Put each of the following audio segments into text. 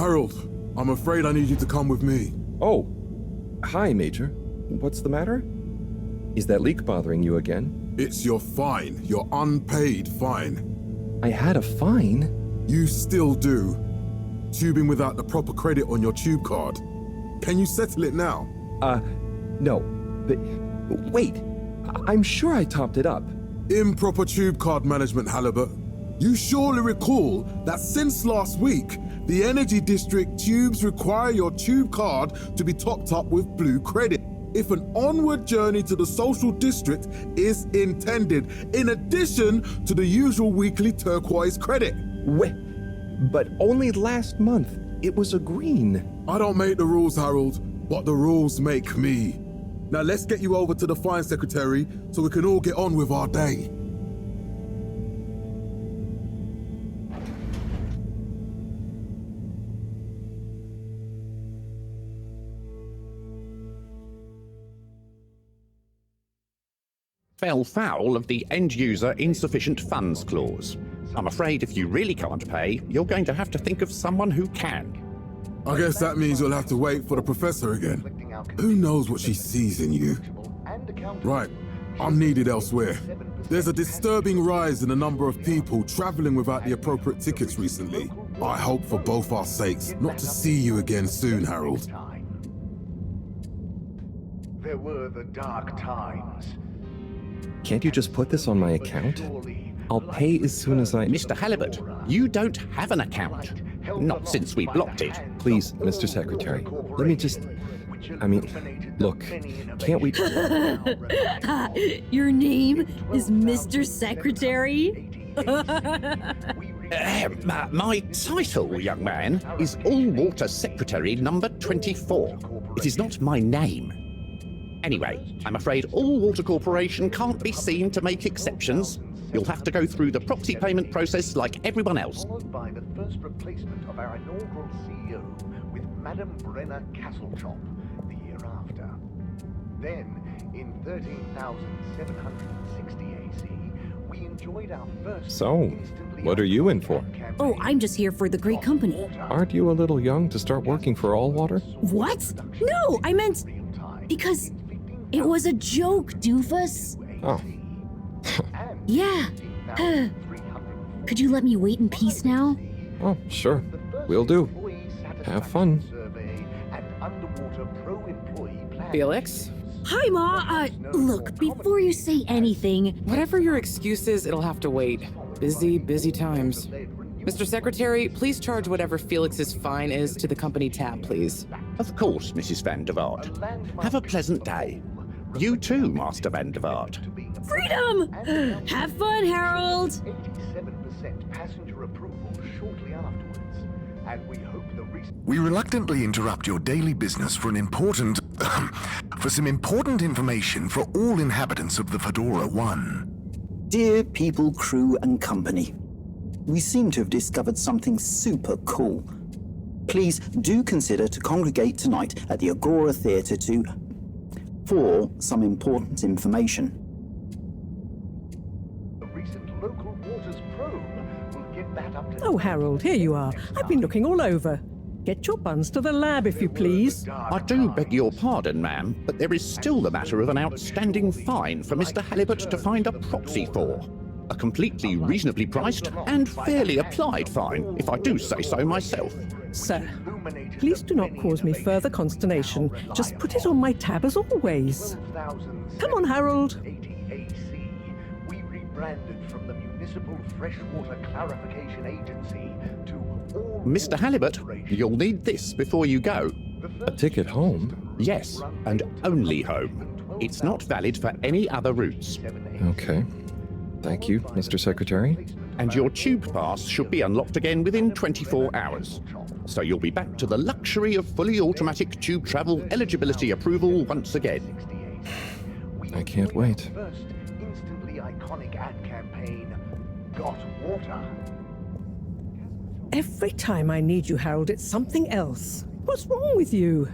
Harold, I'm afraid I need you to come with me. Oh, hi, Major. What's the matter? Is that leak bothering you again? It's your fine, your unpaid fine. I had a fine? You still do. Tubing without the proper credit on your tube card. Can you settle it now? No. Wait, I'm sure I topped it up. Improper tube card management, Halibut. You surely recall that since last week, the Energy District tubes require your tube card to be topped up with blue credit if an onward journey to the social district is intended, in addition to the usual weekly turquoise credit. Wait, but only last month it was a green. I don't make the rules, Harold, but the rules make me. Now let's get you over to the fine secretary so we can all get on with our day. Fell foul of the end-user insufficient funds clause. I'm afraid if you really can't pay, you're going to have to think of someone who can. I guess that means you'll have to wait for the professor again. Who knows what she sees in you? Right, I'm needed elsewhere. There's a disturbing rise in the number of people traveling without the appropriate tickets recently. I hope for both our sakes not to see you again soon, Harold. There were the dark times. Can't you just put this on my account? I'll pay as soon as I... Mr. Halibut, you don't have an account. Not since we blocked it. Please, Mr. Secretary, let me just... look, can't we... Your name is Mr. Secretary? My title, young man, is All-Water Secretary number 24. It is not my name. Anyway, I'm afraid All-Water Corporation can't be seen to make exceptions. You'll have to go through the proxy payment process like everyone else. Followed by the first replacement of our inaugural CEO with Madame Brenner Castletop the year after. Then, in 13,760 AC, we enjoyed our first... So, what are you in for? Oh, I'm just here for the great company. Aren't you a little young to start working for All Water? What? No, I meant... because it was a joke, doofus. Oh. Yeah. Could you let me wait in peace now? Oh, sure. Will do. Have fun. Felix? Hi, Ma. Look, before you say anything... Whatever your excuse is, it'll have to wait. Busy times. Mr. Secretary, please charge whatever Felix's fine is to the company tab, please. Of course, Mrs. Van der Vaart. Have a pleasant day. You too, Master Van der Vaart. Freedom! Have fun, Harold! 87% passenger approval shortly afterwards. And we hope the recent... We reluctantly interrupt your daily business for some important information for all inhabitants of the Fedora 1. Dear people, crew, and company, we seem to have discovered something super cool. Please do consider to congregate tonight at the Agora Theatre for some important information. The recent local waters probe will get that up to... Oh, Harold, here you are. I've been looking all over. Get your buns to the lab, if you please. I do beg your pardon, ma'am, but there is still the matter of an outstanding fine for Mr. Halibut to find a proxy for. A completely reasonably priced and fairly applied fine, if I do say so myself. Sir, please do not cause me further consternation. Just put it on my tab as always. Come on, Harold. We rebranded from the Municipal Freshwater Clarification Agency to All... Mr. Halibut, you'll need this before you go. A ticket home? Yes, and only home. It's not valid for any other routes. Okay. Thank you, Mr. Secretary. And your tube pass should be unlocked again within 24 hours. So you'll be back to the luxury of fully automatic tube travel eligibility approval once again. I can't wait. First instantly iconic ad campaign, Got Water. Every time I need you, Harold, it's something else. What's wrong with you?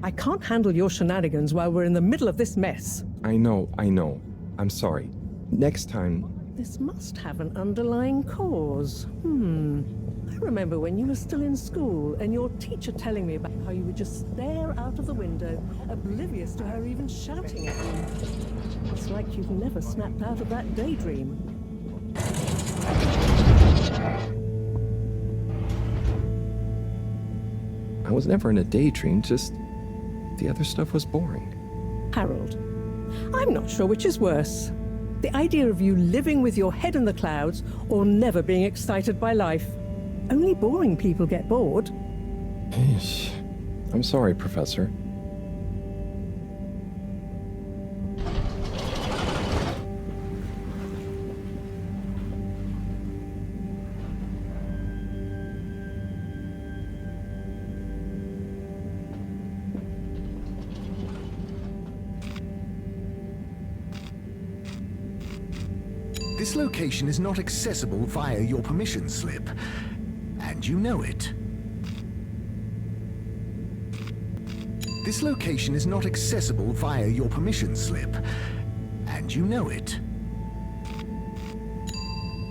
I can't handle your shenanigans while we're in the middle of this mess. I know. I'm sorry. Next time... This must have an underlying cause. I remember when you were still in school and your teacher telling me about how you would just stare out of the window, oblivious to her even shouting at you. It's like you've never snapped out of that daydream. I was never in a daydream, just the other stuff was boring. Harold, I'm not sure which is worse. The idea of you living with your head in the clouds or never being excited by life. Only boring people get bored. I'm sorry, Professor. This location is not accessible via your permission slip, and you know it. This location is not accessible via your permission slip, and you know it.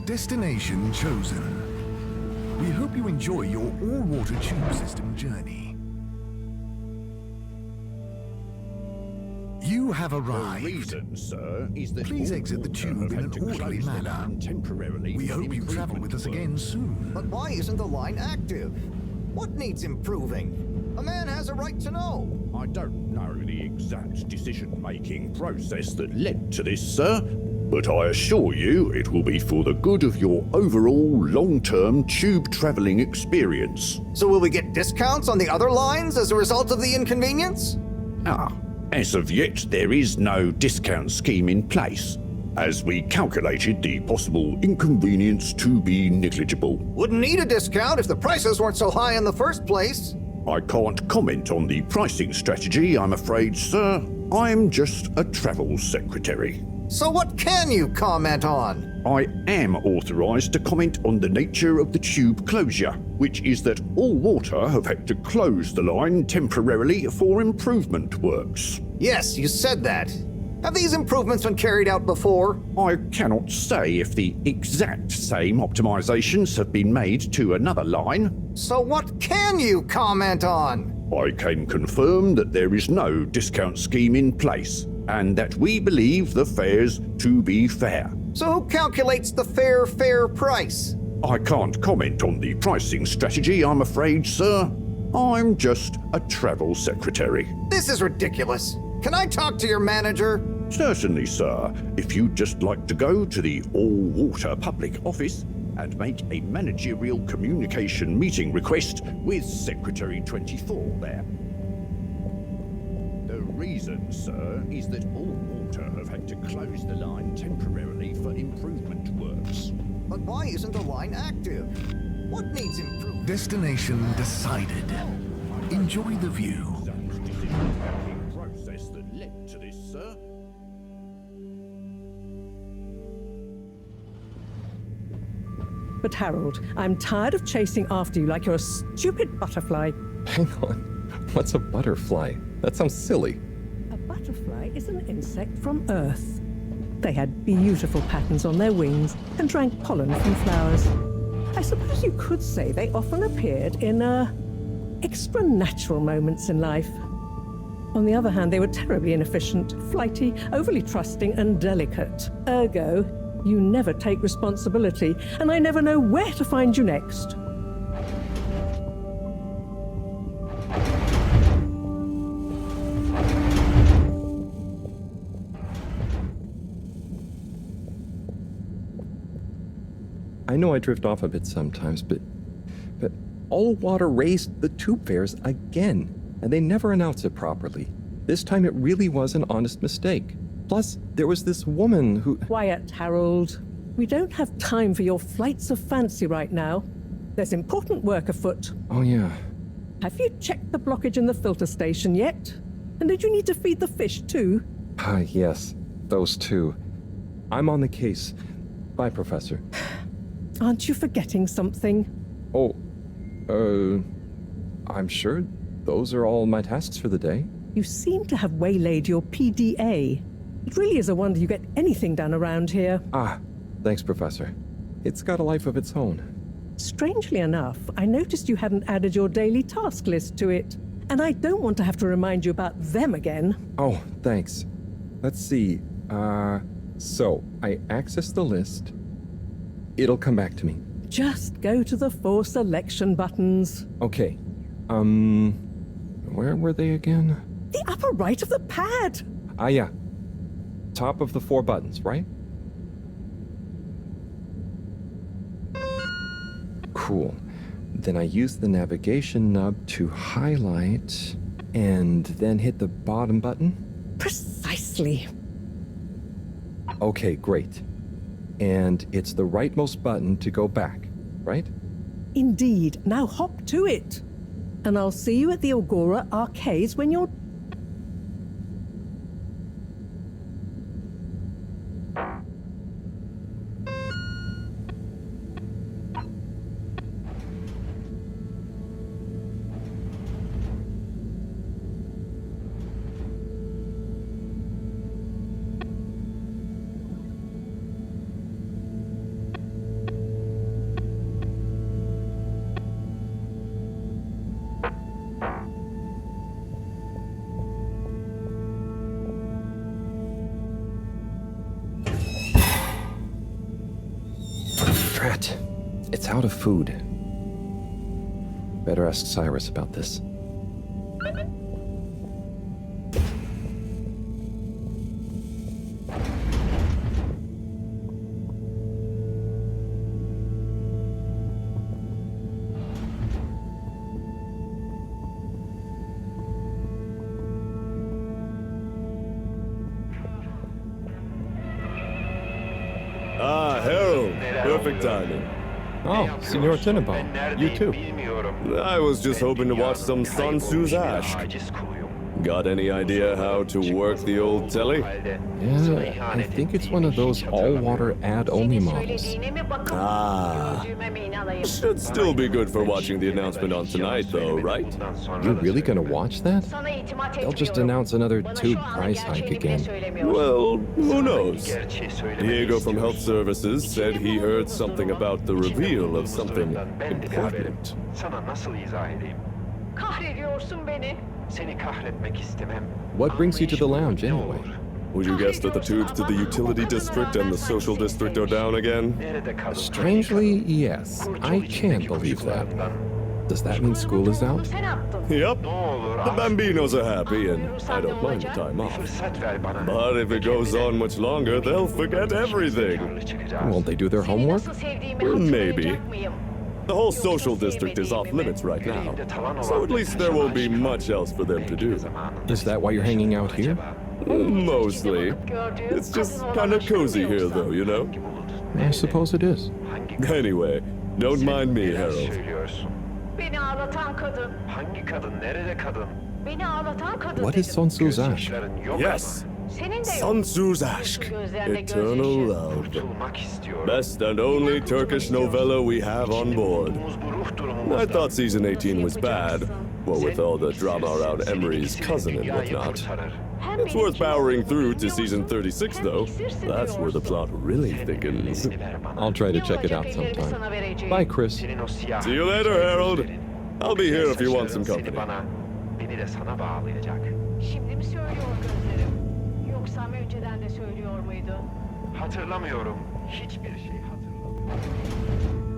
Destination chosen. We hope you enjoy your all-water tube system journey. You have arrived. The reason, sir, is that Please all exit the water tube have in had an to orderly close the manner. line temporarily We for hope you travel with us again improvement soon. But why isn't the line active? What needs improving? A man has a right to know. I don't know the exact decision-making process that led to this, sir, but I assure you it will be for the good of your overall long-term tube traveling experience. So will we get discounts on the other lines as a result of the inconvenience? As of yet, there is no discount scheme in place, as we calculated the possible inconvenience to be negligible. Wouldn't need a discount if the prices weren't so high in the first place. I can't comment on the pricing strategy, I'm afraid, sir. I'm just a travel secretary. So what can you comment on? I am authorised to comment on the nature of the tube closure, which is that all water have had to close the line temporarily for improvement works. Yes, you said that. Have these improvements been carried out before? I cannot say if the exact same optimizations have been made to another line. So what can you comment on? I can confirm that there is no discount scheme in place, and that we believe the fares to be fair. So who calculates the fair price? I can't comment on the pricing strategy, I'm afraid, sir. I'm just a travel secretary. This is ridiculous. Can I talk to your manager? Certainly, sir. If you'd just like to go to the all-water public office and make a managerial communication meeting request with Secretary 24 there. The reason, sir, is that all water have had to close the line temporarily for improvement works. But why isn't the line active? What needs improvement? Destination decided. Enjoy the view. Decision-making process that led to this, sir. But Harold, I'm tired of chasing after you like you're a stupid butterfly. Hang on. What's a butterfly? That sounds silly. A butterfly is an insect from Earth. They had beautiful patterns on their wings and drank pollen from flowers. I suppose you could say they often appeared in extra natural moments in life. On the other hand, they were terribly inefficient, flighty, overly trusting, and delicate. Ergo, you never take responsibility, and I never know where to find you next. I know I drift off a bit sometimes, but all water raised the tube fares again, and they never announced it properly. This time it really was an honest mistake. Plus, there was this woman who... Quiet, Harold. We don't have time for your flights of fancy right now. There's important work afoot. Oh, yeah. Have you checked the blockage in the filter station yet? And did you need to feed the fish too? Yes. Those two. I'm on the case. Bye, Professor. Aren't you forgetting something? Oh, I'm sure those are all my tasks for the day. You seem to have waylaid your PDA. It really is a wonder you get anything done around here. Thanks, Professor. It's got a life of its own. Strangely enough, I noticed you hadn't added your daily task list to it. And I don't want to have to remind you about them again. Oh, thanks. Let's see. So I access the list. It'll come back to me. Just go to the 4 selection buttons. Okay. Where were they again? The upper right of the pad. Ah, yeah. Top of the 4 buttons, right? Cool. Then I use the navigation nub to highlight and then hit the bottom button. Precisely. Okay, great. And it's the rightmost button to go back, right? Indeed. Now hop to it. And I'll see you at the Agora arcades when you're... Drat. It's out of food. Better ask Cyrus about this. Ah, Harold. Perfect timing. Oh, Signor Tenenbaum. You too. I was just hoping to watch some Sun Tzu's Ash. Got any idea how to work the old telly? Yeah, I think it's one of those all-water ad-only models. Ah. Should still be good for watching the announcement on tonight, though, right? You're really gonna watch that? They'll just announce another tube price hike again. Well, who knows? Diego from Health Services said he heard something about the reveal of something important. What brings you to the lounge, anyway? Would you guess that the tubes to the utility district and the social district are down again? Strangely, yes. I can't believe that. Does that mean school is out? Yep. The Bambinos are happy, and I don't mind the time off. But if it goes on much longer, they'll forget everything. Won't they do their homework? Maybe. The whole social district is off limits right now, so at least there won't be much else for them to do. Is that why you're hanging out here? Mostly. It's just kind of cozy here, though, you know? I suppose it is. Anyway, don't mind me, Harold. What is Sun Tzu's Ash? Yes! Sun Tzu's Aşk, Eternal Love. Best and only Turkish novella we have on board. I thought season 18 was bad, what with all the drama around Emery's cousin and whatnot. It's worth powering through to season 36, though. That's where the plot really thickens. I'll try to check it out sometime. Bye, Chris. See you later, Harold. I'll be here if you want some company. Şimdi mi söylüyor gözlerim? Yoksa önceden de söylüyor muydu? Hatırlamıyorum. Hiçbir şey hatırlamıyorum.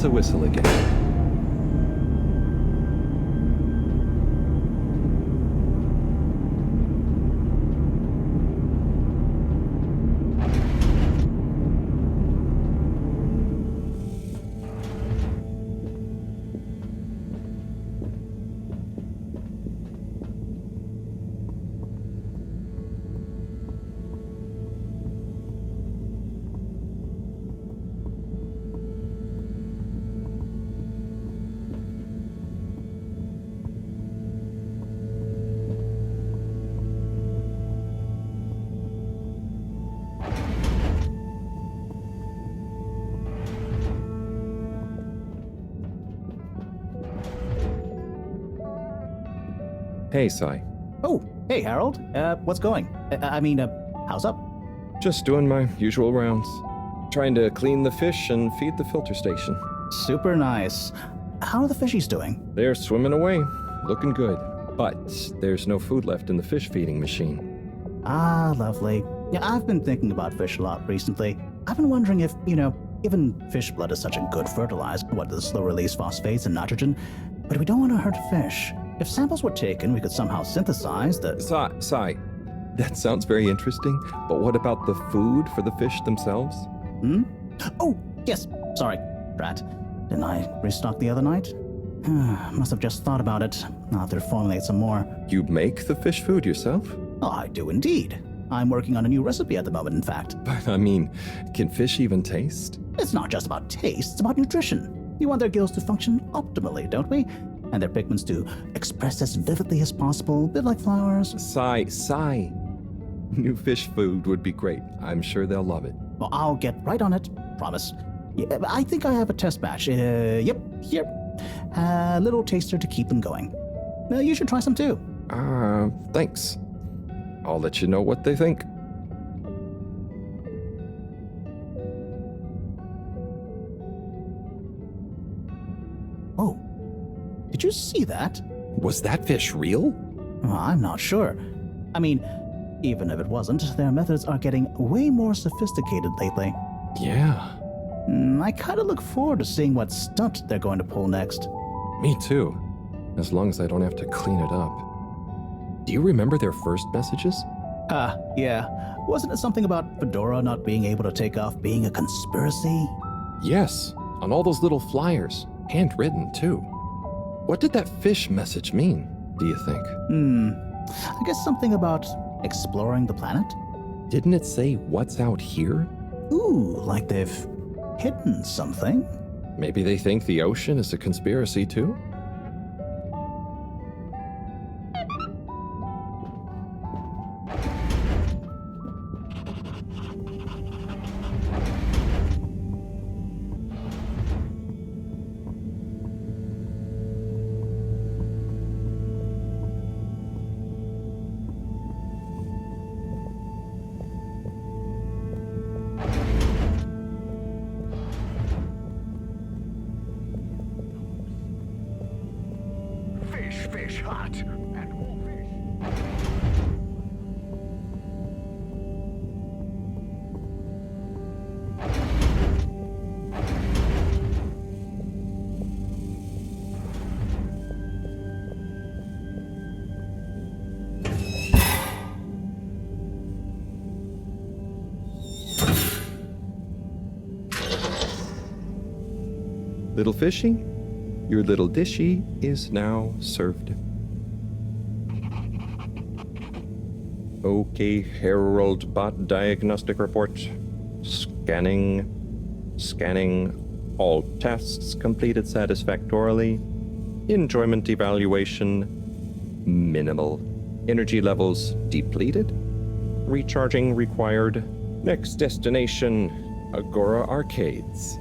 the whistle again. Hey, Sai. Oh, hey, Harold. What's going? How's up? Just doing my usual rounds. Trying to clean the fish and feed the filter station. Super nice. How are the fishies doing? They're swimming away, looking good. But there's no food left in the fish feeding machine. Ah, lovely. Yeah, I've been thinking about fish a lot recently. I've been wondering if, given fish blood is such a good fertilizer, what the slow-release phosphates and nitrogen, but we don't want to hurt fish. If samples were taken, we could somehow synthesize the... Sai, that sounds very interesting, but what about the food for the fish themselves? Oh, yes, sorry, Brad. Didn't I restock the other night? Must have just thought about it. I'll have to formulate some more. You make the fish food yourself? Oh, I do indeed. I'm working on a new recipe at the moment, in fact. But can fish even taste? It's not just about taste, it's about nutrition. We want their gills to function optimally, don't we? And their pigments to express as vividly as possible, a bit like flowers. Sai. New fish food would be great. I'm sure they'll love it. Well, I'll get right on it. Promise. Yeah, I think I have a test batch. Yep, here. A little taster to keep them going. You should try some too. Thanks. I'll let you know what they think. Oh, did you see that? Was that fish real? I'm not sure. Even if it wasn't, their methods are getting way more sophisticated lately. Yeah. I kind of look forward to seeing what stunt they're going to pull next. Me too. As long as I don't have to clean it up. Do you remember their first messages? Yeah. Wasn't it something about Fedora not being able to take off being a conspiracy? Yes, on all those little flyers. Handwritten, too. What did that fish message mean, do you think? I guess something about exploring the planet? Didn't it say what's out here? Ooh, like they've hidden something? Maybe they think the ocean is a conspiracy, too? Fish hut, and more fish. Little fishy, your little dishy is now served. Okay, Harold Bot Diagnostic Report. Scanning. All tests completed satisfactorily. Enjoyment evaluation minimal. Energy levels depleted. Recharging required. Next destination, Agora Arcades.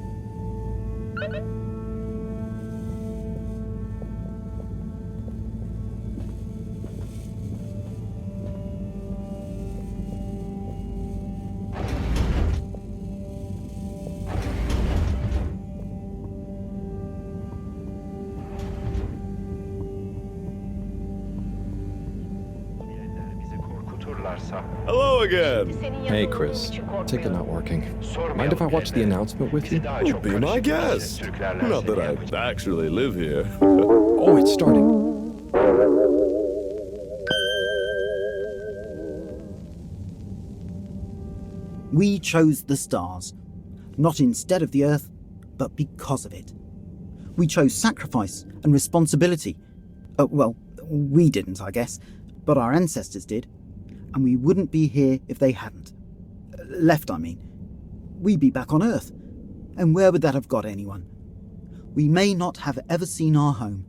Hello again. Hey, Chris. Ticket not working. Mind if I watch the announcement with you? Be my guest. Not that I actually live here. Oh, it's starting. We chose the stars, not instead of the Earth, but because of it. We chose sacrifice and responsibility. Well, we didn't, I guess, but our ancestors did, and we wouldn't be here if they hadn't. Left, I mean. We'd be back on Earth, and where would that have got anyone? We may not have ever seen our home,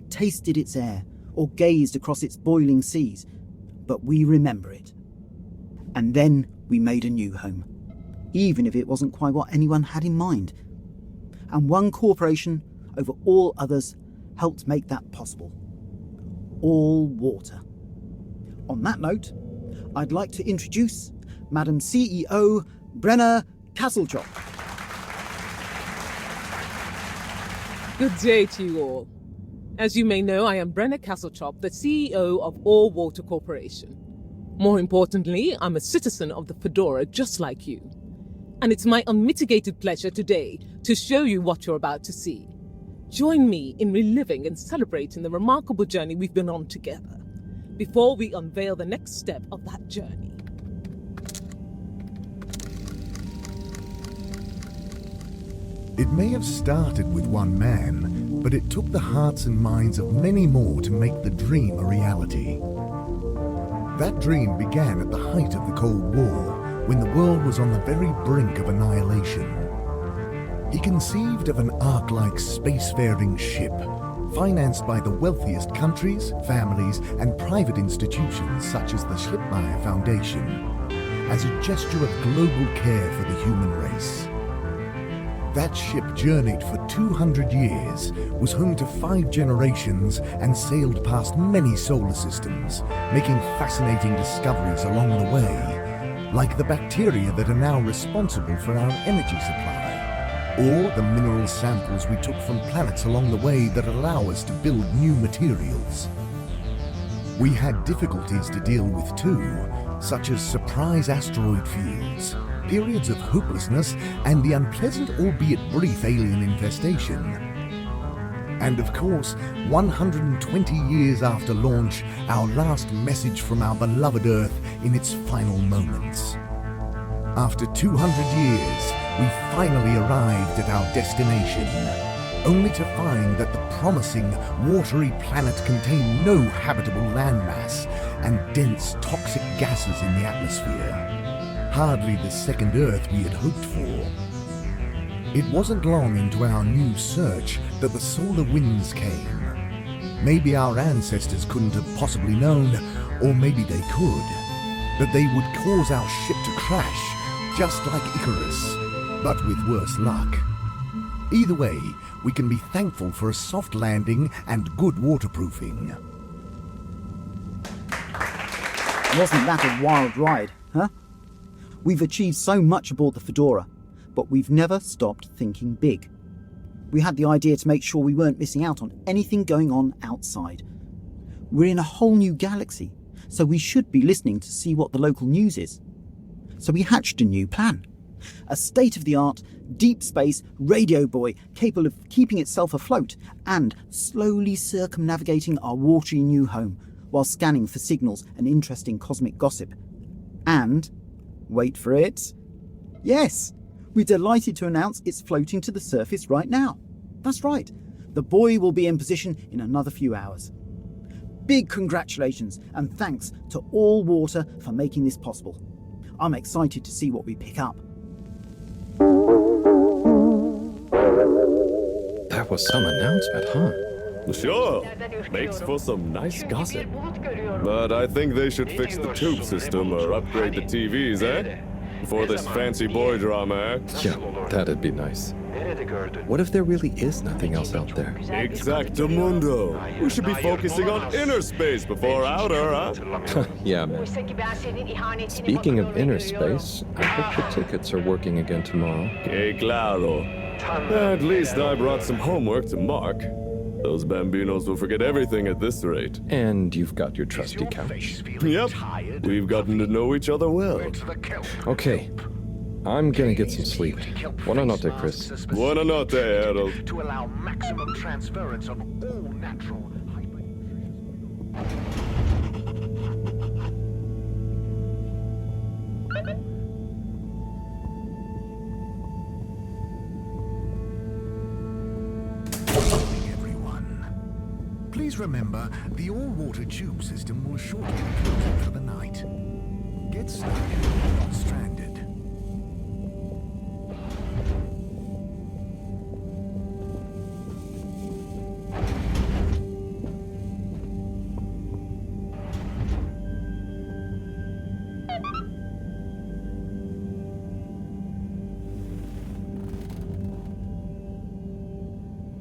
tasted its air, or gazed across its boiling seas, but we remember it. And then we made a new home, even if it wasn't quite what anyone had in mind. And one corporation over all others helped make that possible. All water. On that note, I'd like to introduce Madam CEO Brenna Castletop. Good day to you all. As you may know, I am Brenna Castletop, the CEO of All Water Corporation. More importantly, I'm a citizen of the Fedora just like you. And it's my unmitigated pleasure today to show you what you're about to see. Join me in reliving and celebrating the remarkable journey we've been on together, before we unveil the next step of that journey. It may have started with one man, but it took the hearts and minds of many more to make the dream a reality. That dream began at the height of the Cold War, when the world was on the very brink of annihilation. He conceived of an Ark-like spacefaring ship, financed by the wealthiest countries, families, and private institutions such as the Schlippmeyer Foundation, as a gesture of global care for the human race. That ship journeyed for 200 years, was home to 5 generations, and sailed past many solar systems, making fascinating discoveries along the way, like the bacteria that are now responsible for our energy supply, or the mineral samples we took from planets along the way that allow us to build new materials. We had difficulties to deal with too, such as surprise asteroid fields, periods of hopelessness, and the unpleasant albeit brief alien infestation. And of course, 120 years after launch, our last message from our beloved Earth in its final moments. After 200 years, we finally arrived at our destination, only to find that the promising, watery planet contained no habitable landmass and dense, toxic gases in the atmosphere. Hardly the second Earth we had hoped for. It wasn't long into our new search that the solar winds came. Maybe our ancestors couldn't have possibly known, or maybe they could, that they would cause our ship to crash, just like Icarus, but with worse luck. Either way, we can be thankful for a soft landing and good waterproofing. Wasn't that a wild ride, huh? We've achieved so much aboard the Fedora, but we've never stopped thinking big. We had the idea to make sure we weren't missing out on anything going on outside. We're in a whole new galaxy, so we should be listening to see what the local news is. So we hatched a new plan. A state-of-the-art, deep space radio buoy capable of keeping itself afloat and slowly circumnavigating our watery new home while scanning for signals and interesting cosmic gossip. And wait for it. Yes, we're delighted to announce it's floating to the surface right now. That's right, the buoy will be in position in another few hours. Big congratulations and thanks to All Water for making this possible. I'm excited to see what we pick up. That was some announcement, huh? Sure, makes for some nice gossip. But I think they should fix the tube system or upgrade the TVs, eh? For this fancy boy drama, eh? Yeah, that'd be nice. What if there really is nothing else out there? Exactamundo. We should be focusing on inner space before outer, huh? Yeah, man. Speaking of inner space, I hope the tickets are working again tomorrow. Que claro. At least I brought some homework to mark. Those bambinos will forget everything at this rate. And you've got your trusty couch. Yep, we've gotten to know each other well. Okay, I'm gonna get some sleep. Buonanotte, Chris. Buonanotte, Harold. To allow maximum transference of all natural everyone. Please remember, the all-water tube system will shortly be closing for the night. Get stuck, not stranded.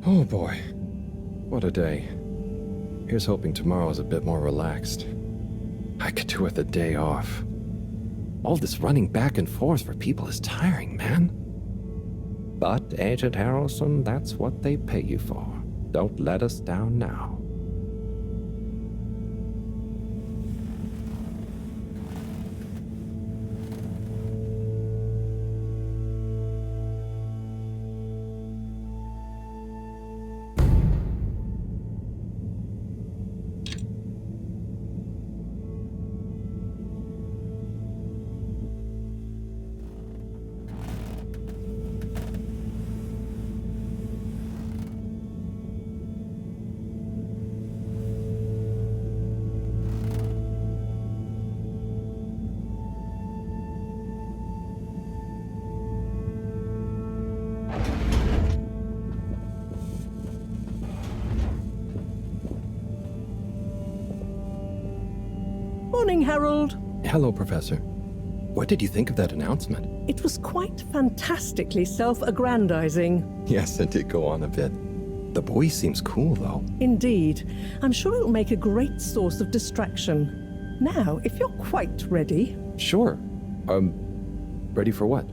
Oh boy, what a day. Here's hoping tomorrow's a bit more relaxed. I could do with a day off. All this running back and forth for people is tiring, man. But, Agent Harrelson, that's what they pay you for. Don't let us down now. Morning, Harold. Hello, Professor. What did you think of that announcement? It was quite fantastically self-aggrandizing. Yes, it did go on a bit. The boy seems cool, though. Indeed. I'm sure it'll make a great source of distraction. Now, if you're quite ready... Sure. Ready for what?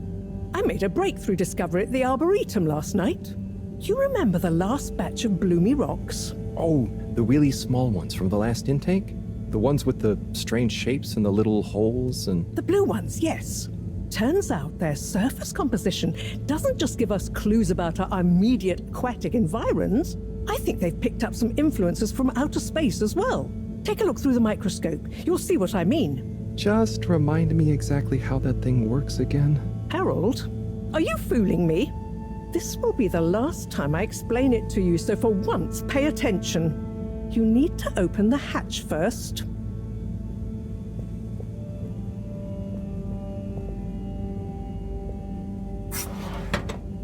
I made a breakthrough discovery at the Arboretum last night. You remember the last batch of bloomy rocks? Oh, the really small ones from the last intake? The ones with the strange shapes and the little holes and... The blue ones, yes. Turns out their surface composition doesn't just give us clues about our immediate aquatic environs. I think they've picked up some influences from outer space as well. Take a look through the microscope. You'll see what I mean. Just remind me exactly how that thing works again. Harold, are you fooling me? This will be the last time I explain it to you, so for once, pay attention. You need to open the hatch first.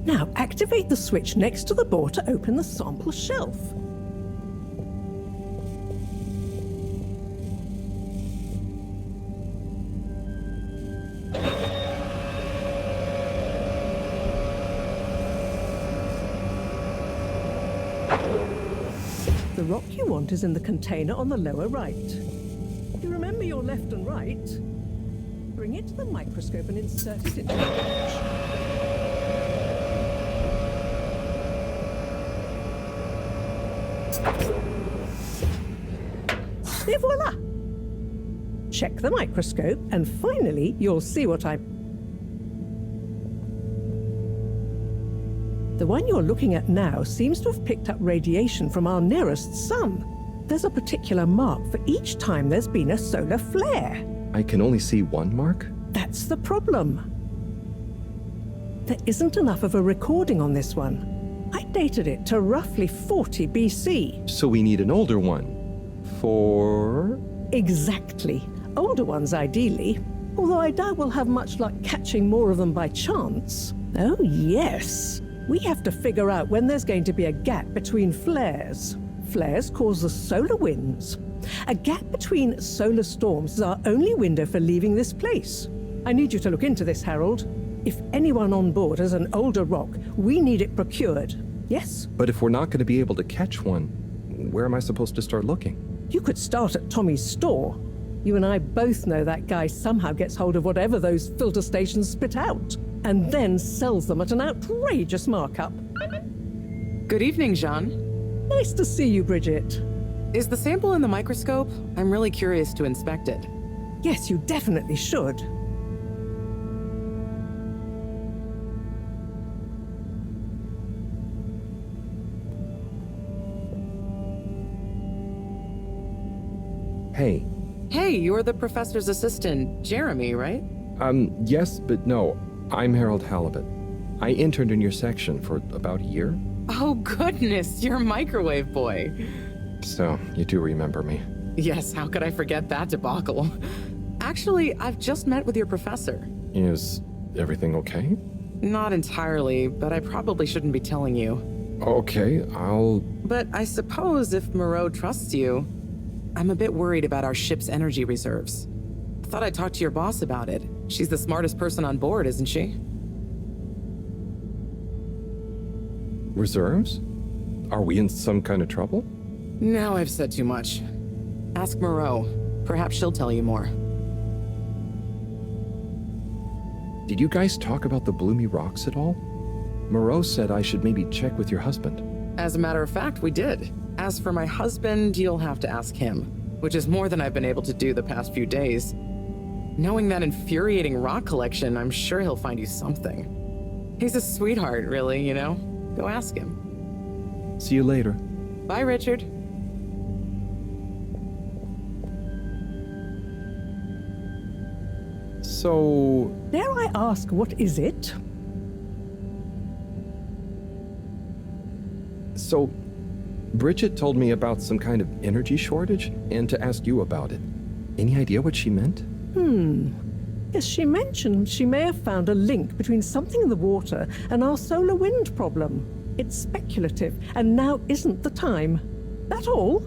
Now, activate the switch next to the door to open the sample shelf. The rock you want is in the container on the lower right. You remember your left and right? Bring it to the microscope and insert it into the hatch. Et voila! Check the microscope, and finally, you'll see what I... The one you're looking at now seems to have picked up radiation from our nearest sun. There's a particular mark for each time there's been a solar flare. I can only see one mark? That's the problem. There isn't enough of a recording on this one. I dated it to roughly 40 BC. So we need an older one. For... Exactly. Older ones, ideally. Although I doubt we'll have much luck catching more of them by chance. Oh, yes. We have to figure out when there's going to be a gap between flares. Flares cause the solar winds. A gap between solar storms is our only window for leaving this place. I need you to look into this, Harold. If anyone on board has an older rock, we need it procured. Yes? But if we're not going to be able to catch one, where am I supposed to start looking? You could start at Tommy's store. You and I both know that guy somehow gets hold of whatever those filter stations spit out, and then sells them at an outrageous markup. Good evening, Jean. Nice to see you, Bridget. Is the sample in the microscope? I'm really curious to inspect it. Yes, you definitely should. Hey. Hey, you're the professor's assistant, Jeremy, right? Yes, but no. I'm Harold Halibut. I interned in your section for about a year. Oh, goodness, you're Microwave Boy. So, you do remember me. Yes, how could I forget that debacle? Actually, I've just met with your professor. Is everything okay? Not entirely, but I probably shouldn't be telling you. Okay, I'll... But I suppose if Moreau trusts you, I'm a bit worried about our ship's energy reserves. I thought I'd talk to your boss about it. She's the smartest person on board, isn't she? Reserves? Are we in some kind of trouble? Now I've said too much. Ask Moreau. Perhaps she'll tell you more. Did you guys talk about the Bloomy Rocks at all? Moreau said I should maybe check with your husband. As a matter of fact, we did. As for my husband, you'll have to ask him, which is more than I've been able to do the past few days. Knowing that infuriating rock collection, I'm sure he'll find you something. He's a sweetheart, really, you know? Go ask him. See you later. Bye, Richard. So... Dare I ask, what is it? So, Bridget told me about some kind of energy shortage and to ask you about it. Any idea what she meant? Yes, she mentioned she may have found a link between something in the water and our solar wind problem. It's speculative, and now isn't the time. That all?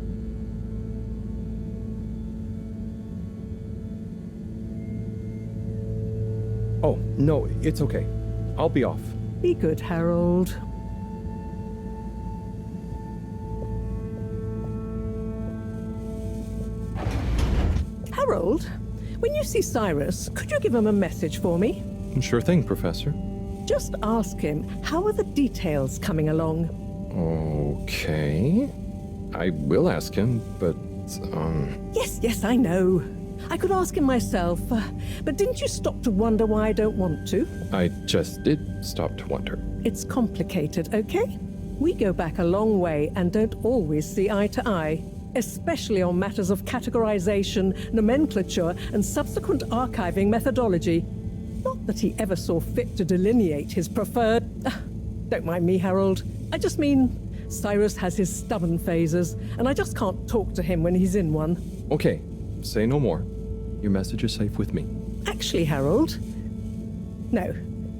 Oh, no, it's okay. I'll be off. Be good, Harold. Harold, when you see Cyrus, could you give him a message for me? Sure thing, Professor. Just ask him, how are the details coming along? Okay. I will ask him, but, Yes, I know. I could ask him myself, but didn't you stop to wonder why I don't want to? I just did stop to wonder. It's complicated, okay? We go back a long way and don't always see eye to eye, especially on matters of categorization, nomenclature, and subsequent archiving methodology. Not that he ever saw fit to delineate his preferred... Don't mind me, Harold. I just mean, Cyrus has his stubborn phases, and I just can't talk to him when he's in one. Okay, say no more. Your message is safe with me. Actually, Harold... No,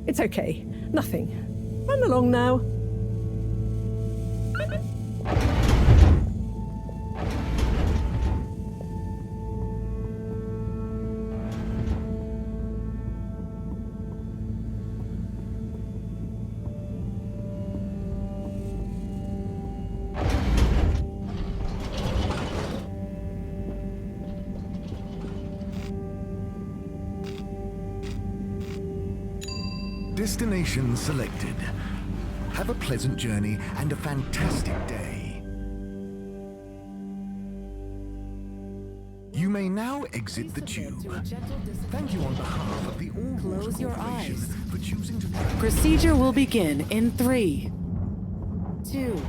it's okay. Nothing. Run along now. Destination selected. Have a pleasant journey and a fantastic day. You may now exit the tube. Thank you on behalf of the All-Water Corporation for choosing to... Procedure will begin in 3, 2...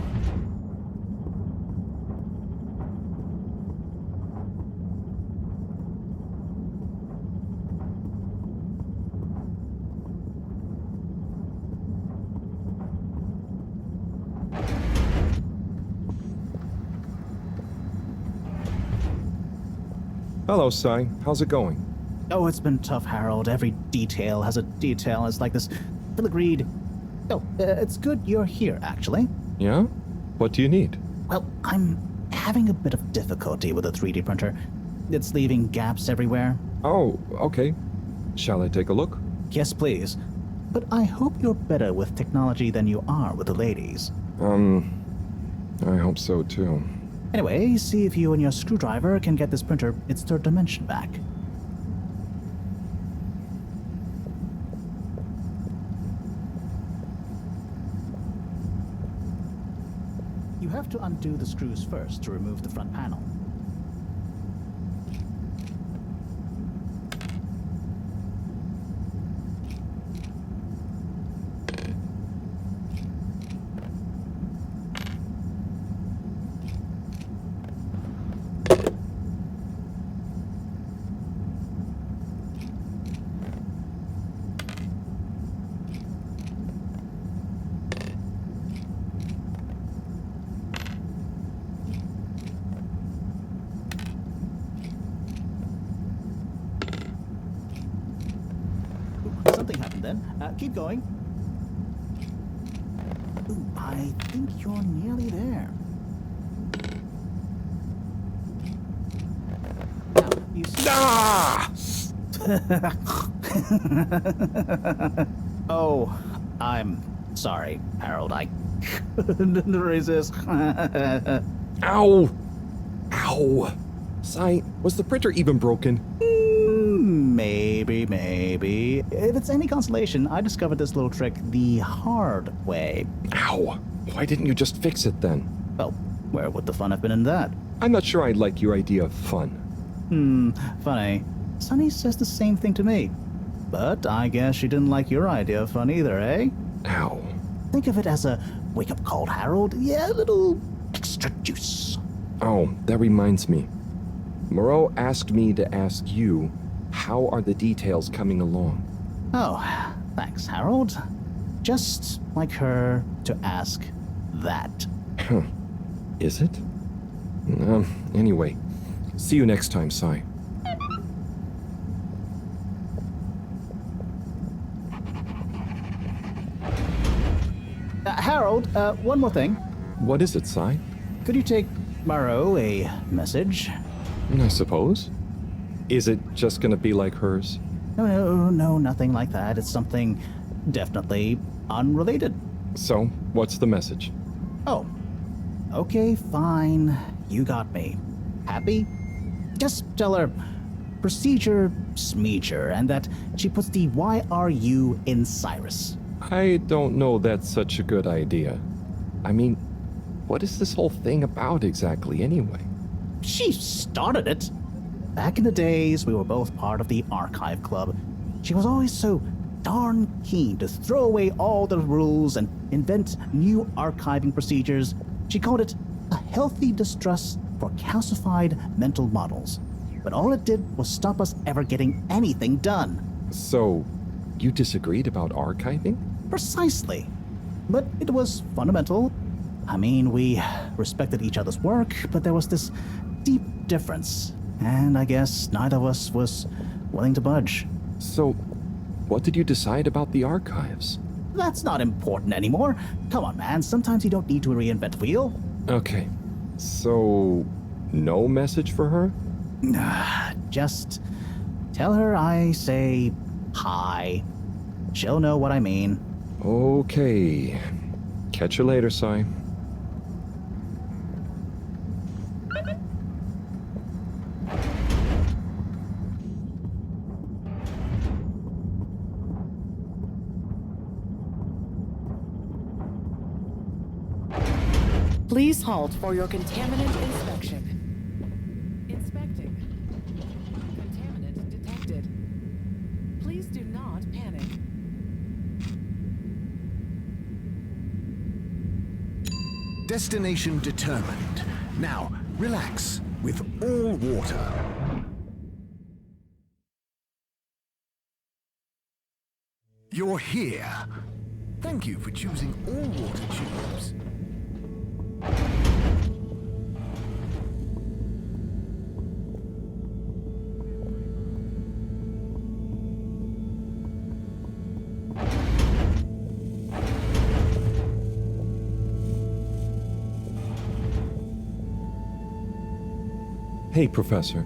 Hello, Cy. How's it going? Oh, it's been tough, Harold. Every detail has a detail. It's like this filigreed. Oh, it's good you're here, actually. Yeah? What do you need? Well, I'm having a bit of difficulty with the 3D printer. It's leaving gaps everywhere. Oh, okay. Shall I take a look? Yes, please. But I hope you're better with technology than you are with the ladies. I hope so, too. Anyway, see if you and your screwdriver can get this printer its third dimension back. You have to undo the screws first to remove the front panel. Something happened then. Keep going. Ooh, I think you're nearly there. Now, you see... Oh, I'm sorry, Harold. I couldn't resist. Ow! Ow! Sai, was the printer even broken? Maybe. If it's any consolation, I discovered this little trick the hard way. Ow! Why didn't you just fix it then? Well, where would the fun have been in that? I'm not sure I'd like your idea of fun. Funny. Sunny says the same thing to me. But I guess she didn't like your idea of fun either, eh? Ow. Think of it as a wake-up call, Harold. Yeah, a little extra juice. Oh, that reminds me. Moreau asked me to ask you, how are the details coming along? Oh, thanks, Harold. Just like her to ask that. Huh. Is it? Anyway, see you next time, Sai. Harold, one more thing. What is it, Sai? Could you take Moreau a message? I suppose. Is it just gonna be like hers? No, nothing like that. It's something definitely unrelated. So, what's the message? Oh, okay, fine. You got me. Happy? Just tell her procedure smeeger and that she puts the YRU in Cyrus. I don't know that's such a good idea. I mean, what is this whole thing about exactly anyway? She started it. Back in the days, we were both part of the Archive Club. She was always so darn keen to throw away all the rules and invent new archiving procedures. She called it a healthy distrust for calcified mental models. But all it did was stop us ever getting anything done. So, you disagreed about archiving? Precisely. But it was fundamental. I mean, we respected each other's work, but there was this deep difference. And I guess neither of us was willing to budge. So, what did you decide about the archives? That's not important anymore. Come on, man. Sometimes you don't need to reinvent the wheel. Okay. So, no message for her? Just tell her I say hi. She'll know what I mean. Okay. Catch you later, Sai. Please halt for your contaminant inspection. Inspecting. Contaminant detected. Please do not panic. Destination determined. Now, relax with all water. You're here. Thank you for choosing all water tubes. Hey, Professor.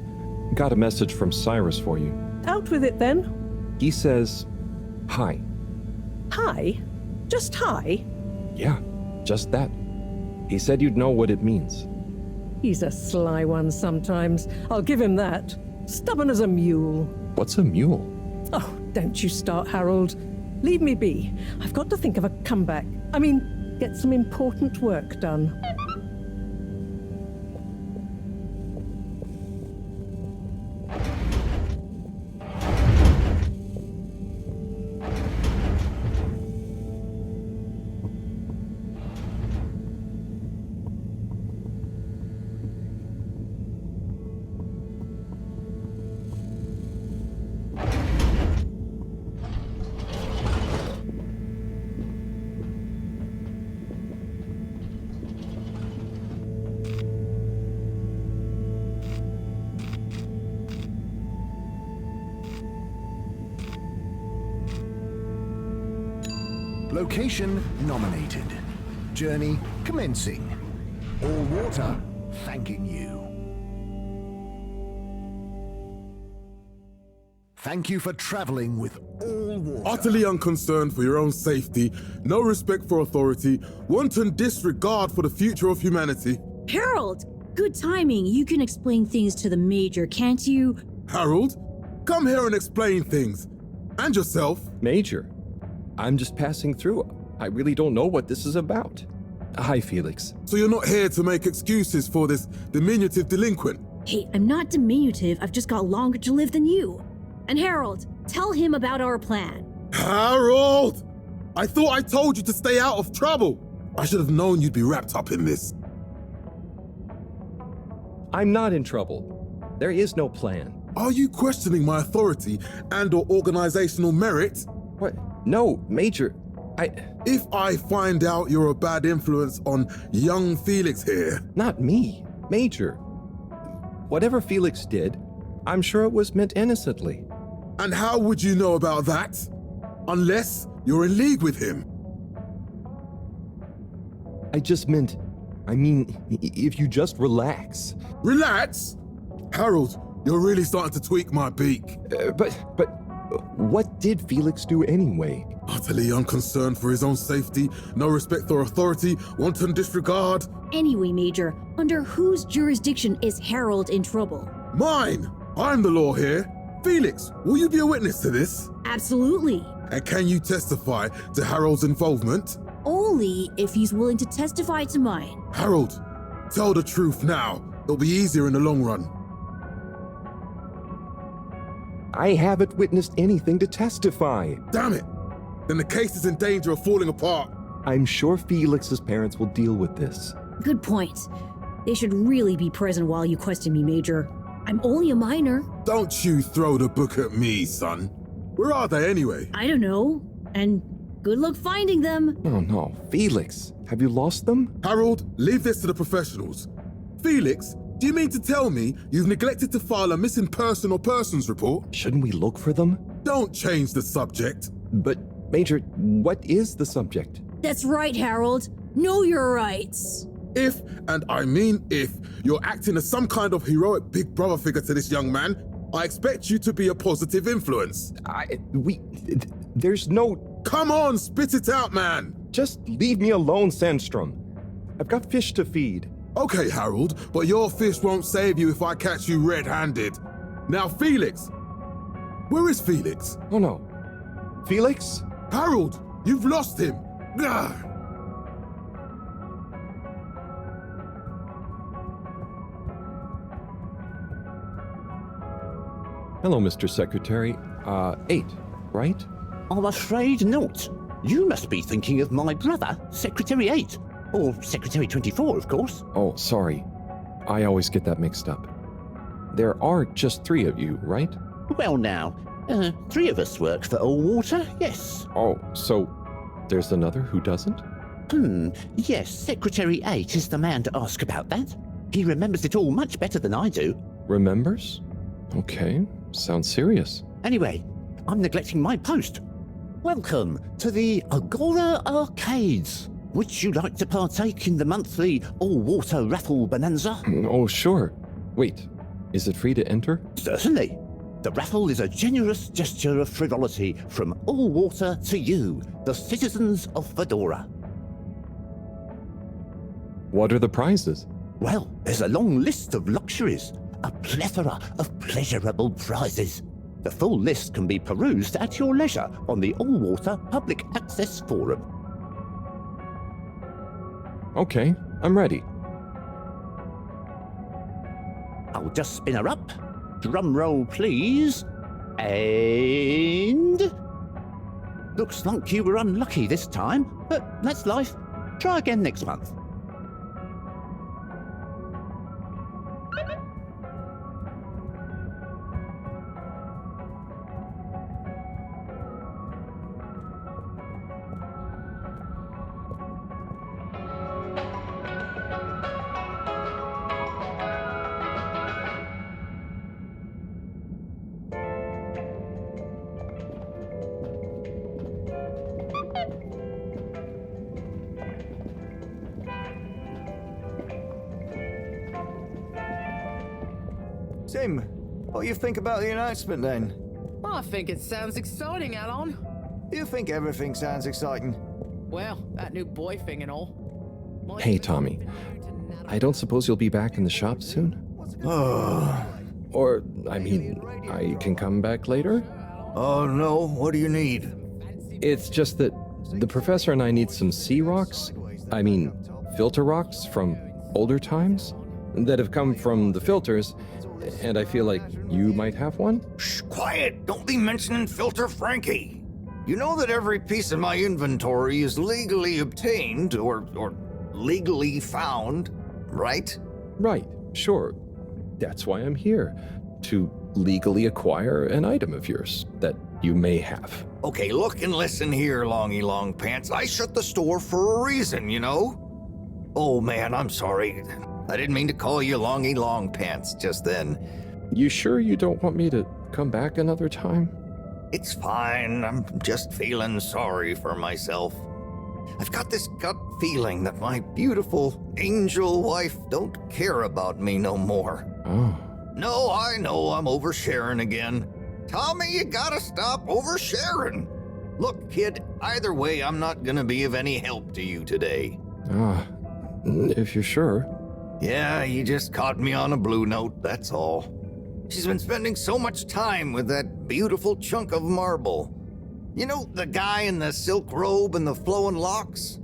Got a message from Cyrus for you. Out with it then. He says, hi. Hi? Just hi? Yeah, just that. He said you'd know what it means. He's a sly one sometimes. I'll give him that. Stubborn as a mule. What's a mule? Oh, don't you start, Harold. Leave me be. I've got to think of a comeback. I mean, get some important work done. Location nominated. Journey commencing. All water thanking you. Thank you for traveling with all water. Utterly unconcerned for your own safety, no respect for authority, wanton disregard for the future of humanity. Harold! Good timing. You can explain things to the Major, can't you? Harold, come here and explain things. And yourself. Major, I'm just passing through. I really don't know what this is about. Hi, Felix. So you're not here to make excuses for this diminutive delinquent? Hey, I'm not diminutive. I've just got longer to live than you. And Harold, tell him about our plan. Harold! I thought I told you to stay out of trouble. I should have known you'd be wrapped up in this. I'm not in trouble. There is no plan. Are you questioning my authority and/or organizational merit? What? No, Major. If I find out you're a bad influence on young Felix here... Not me, Major. Whatever Felix did, I'm sure it was meant innocently. And how would you know about that? Unless you're in league with him. I mean, if you just relax. Relax? Harold, you're really starting to tweak my beak. But what did Felix do anyway? Utterly unconcerned for his own safety, no respect for authority, wanton disregard. Anyway, Major, under whose jurisdiction is Harold in trouble? Mine! I'm the law here. Felix, will you be a witness to this? Absolutely. And can you testify to Harold's involvement? Only if he's willing to testify to mine. Harold, tell the truth now. It'll be easier in the long run. I haven't witnessed anything to testify. Damn it! Then the case is in danger of falling apart. I'm sure Felix's parents will deal with this. Good point. They should really be present while you question me, Major. I'm only a minor. Don't you throw the book at me, son. Where are they anyway? I don't know. And good luck finding them. Oh no, Felix, have you lost them? Harold, leave this to the professionals. Felix, do you mean to tell me you've neglected to file a missing person or persons report? Shouldn't we look for them? Don't change the subject. But, Major, what is the subject? That's right, Harold. Know your rights. If, and I mean if, you're acting as some kind of heroic big brother figure to this young man, I expect you to be a positive influence. There's no... Come on, spit it out, man! Just leave me alone, Sandstrom. I've got fish to feed. Okay, Harold, but your fish won't save you if I catch you red-handed. Now, Felix! Where is Felix? Oh no. Felix? Harold, you've lost him! Ugh. Hello, Mr. Secretary. 8, right? I'm afraid not. You must be thinking of my brother, Secretary 8. Or Secretary 24, of course. Oh, sorry. I always get that mixed up. There are just 3 of you, right? Well now, 3 of us work for Allwater, yes. Oh, so there's another who doesn't? Yes, Secretary 8 is the man to ask about that. He remembers it all much better than I do. Remembers? Okay, sounds serious. Anyway, I'm neglecting my post. Welcome to the Agora Arcades. Would you like to partake in the monthly all-water raffle bonanza? Oh, sure. Wait, is it free to enter? Certainly. The raffle is a generous gesture of frivolity from Allwater to you, the citizens of Fedora. What are the prizes? Well, there's a long list of luxuries, a plethora of pleasurable prizes. The full list can be perused at your leisure on the Allwater Public Access Forum. Okay, I'm ready. I'll just spin her up. Drum roll, please. And... Looks like you were unlucky this time, but that's life. Try again next month. Tim, what do you think about the announcement then? I think it sounds exciting, Alon. You think everything sounds exciting? Well, that new boy thing and all. Hey, Tommy. I don't suppose you'll be back in the shop soon? Or, I mean, I can come back later? Oh no, what do you need? It's just that the professor and I need some sea rocks. I mean, filter rocks from older times that have come from the filters, and I feel like you might have one? Shh, quiet! Don't be mentioning Filter Frankie! You know that every piece of my inventory is legally obtained, or legally found, right? Right, sure. That's why I'm here, to legally acquire an item of yours that you may have. Okay, look and listen here, Longy Long Pants. I shut the store for a reason, you know? Oh man, I'm sorry. I didn't mean to call you Longy Long Pants just then. You sure you don't want me to come back another time? It's fine. I'm just feeling sorry for myself. I've got this gut feeling that my beautiful angel wife don't care about me no more. Oh. No, I know I'm oversharing again. Tommy, you gotta stop oversharing. Look, kid, either way, I'm not gonna be of any help to you today. If you're sure. Yeah, you just caught me on a blue note, that's all. She's been spending so much time with that beautiful chunk of marble. You know, the guy in the silk robe and the flowing locks?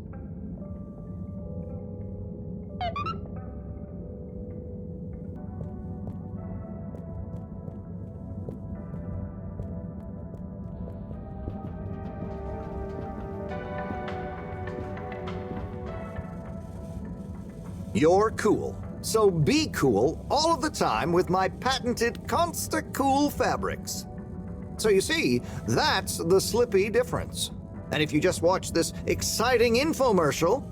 You're cool. So be cool all of the time with my patented Consta Cool fabrics. So you see, that's the Slippy difference. And if you just watch this exciting infomercial,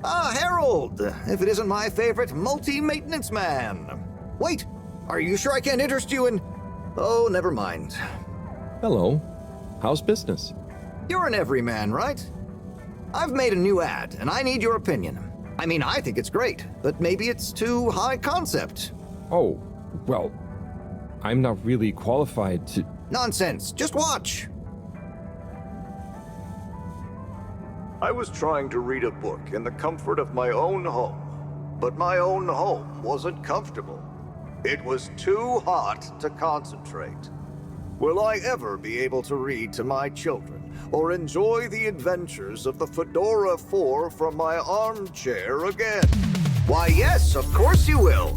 Harold, if it isn't my favorite multi-maintenance man. Wait, are you sure I can't interest you in... Oh, never mind. Hello. How's business? You're an everyman, right? I've made a new ad, and I need your opinion. I mean, I think it's great, but maybe it's too high concept. Oh, well, I'm not really qualified to... Nonsense, just watch. I was trying to read a book in the comfort of my own home, but my own home wasn't comfortable. It was too hot to concentrate. Will I ever be able to read to my children or enjoy the adventures of the Fedora 4 from my armchair again? Why, yes, of course you will.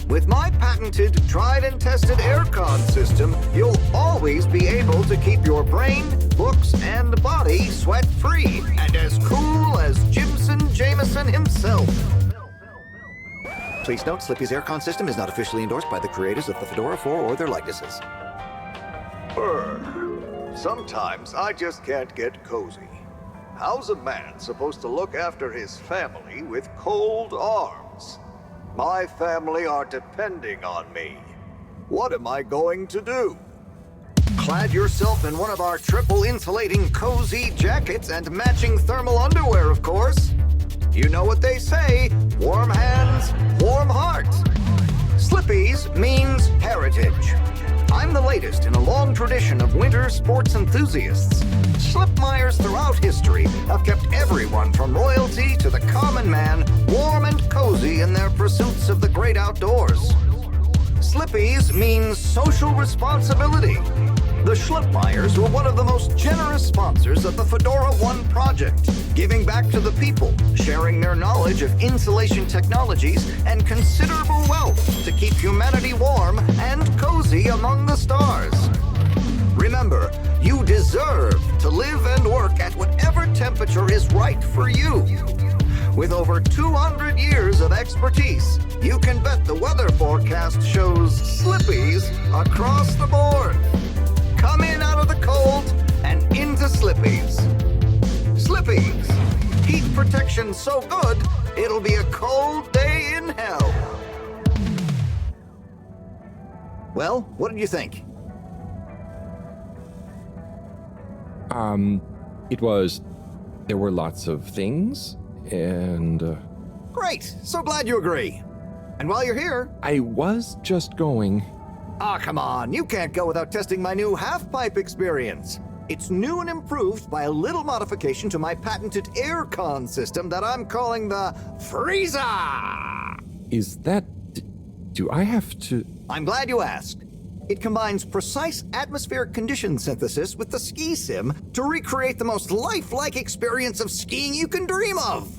With my patented, tried and tested aircon system, you'll always be able to keep your brain, books, and body sweat-free and as cool as Jimson Jameson himself. Please note, Slippy's aircon system is not officially endorsed by the creators of the Fedora 4 or their likenesses. Sometimes I just can't get cozy. How's a man supposed to look after his family with cold arms? My family are depending on me. What am I going to do? Clad yourself in one of our triple insulating cozy jackets and matching thermal underwear, of course. You know what they say, warm hands, warm heart. Slippy's means heritage. I'm the latest in a long tradition of winter sports enthusiasts. Schlipmeyers throughout history have kept everyone from royalty to the common man warm and cozy in their pursuits of the great outdoors. Slippy's means social responsibility. The Schlipmeyers were one of the most generous sponsors of the Fedora 1 project, giving back to the people, sharing their knowledge of insulation technologies and considerable wealth to keep humanity warm and cozy among the stars. Remember, you deserve to live and work at whatever temperature is right for you. With over 200 years of expertise, you can bet the weather forecast shows Slippies across the board. Come in out of the cold and into Slippies. Slippies. Heat protection so good, it'll be a cold day in hell. Well, what did you think? There were lots of things, and... Great! So glad you agree. And while you're here... I was just going... Ah, come on. You can't go without testing my new half-pipe experience. It's new and improved by a little modification to my patented aircon system that I'm calling the Freezer! Is that... Do I have to... I'm glad you asked. It combines precise atmospheric condition synthesis with the ski sim to recreate the most lifelike experience of skiing you can dream of.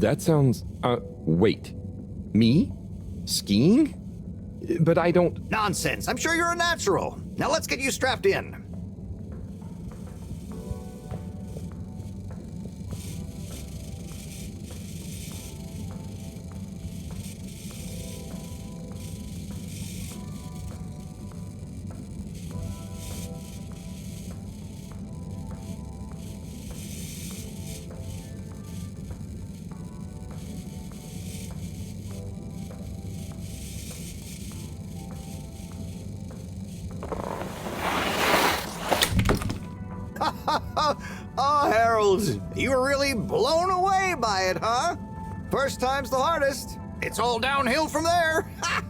That sounds... wait. Me? Skiing? But I don't... Nonsense. I'm sure you're a natural. Now let's get you strapped in. Oh, Harold, you were really blown away by it, huh? First time's the hardest. It's all downhill from there. Ha!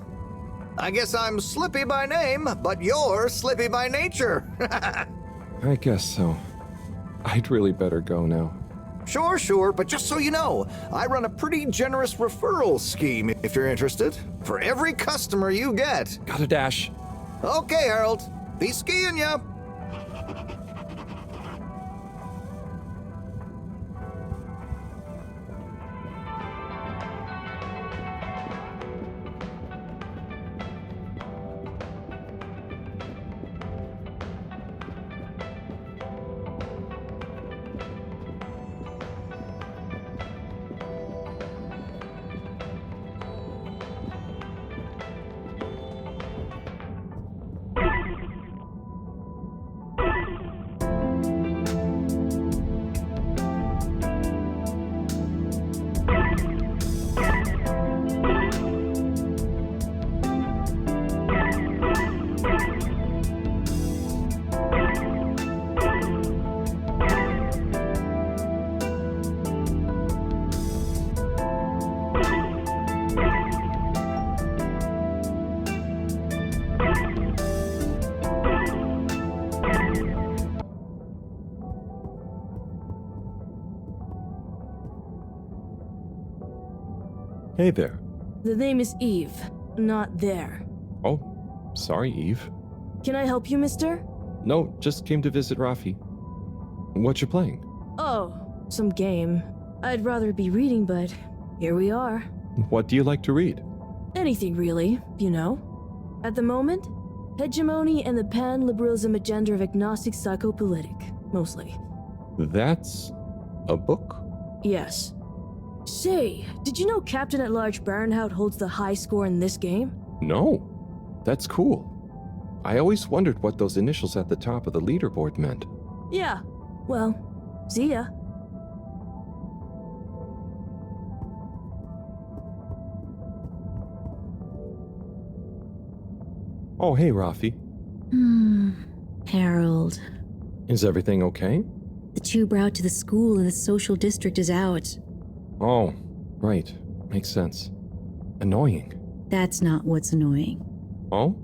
I guess I'm Slippy by name, but you're Slippy by nature. I guess so. I'd really better go now. Sure, but just so you know, I run a pretty generous referral scheme if you're interested. For every customer you get. Gotta dash. Okay, Harold. Be skiing ya. Hey there. The name is Eve, not there. Oh, sorry, Eve. Can I help you, mister? No, just came to visit Rafi. What you playing? Oh, some game. I'd rather be reading, but here we are. What do you like to read? Anything really, you know. At the moment, hegemony and the pan-liberalism agenda of agnostic psychopolitic, mostly. That's a book? Yes. Say, did you know Captain at Large Baronhout holds the high score in this game? No. That's cool. I always wondered what those initials at the top of the leaderboard meant. Yeah. Well, see ya. Oh, hey, Rafi. Harold. Is everything okay? The tube route to the school in the social district is out. Oh, right. Makes sense. Annoying. That's not what's annoying. Oh?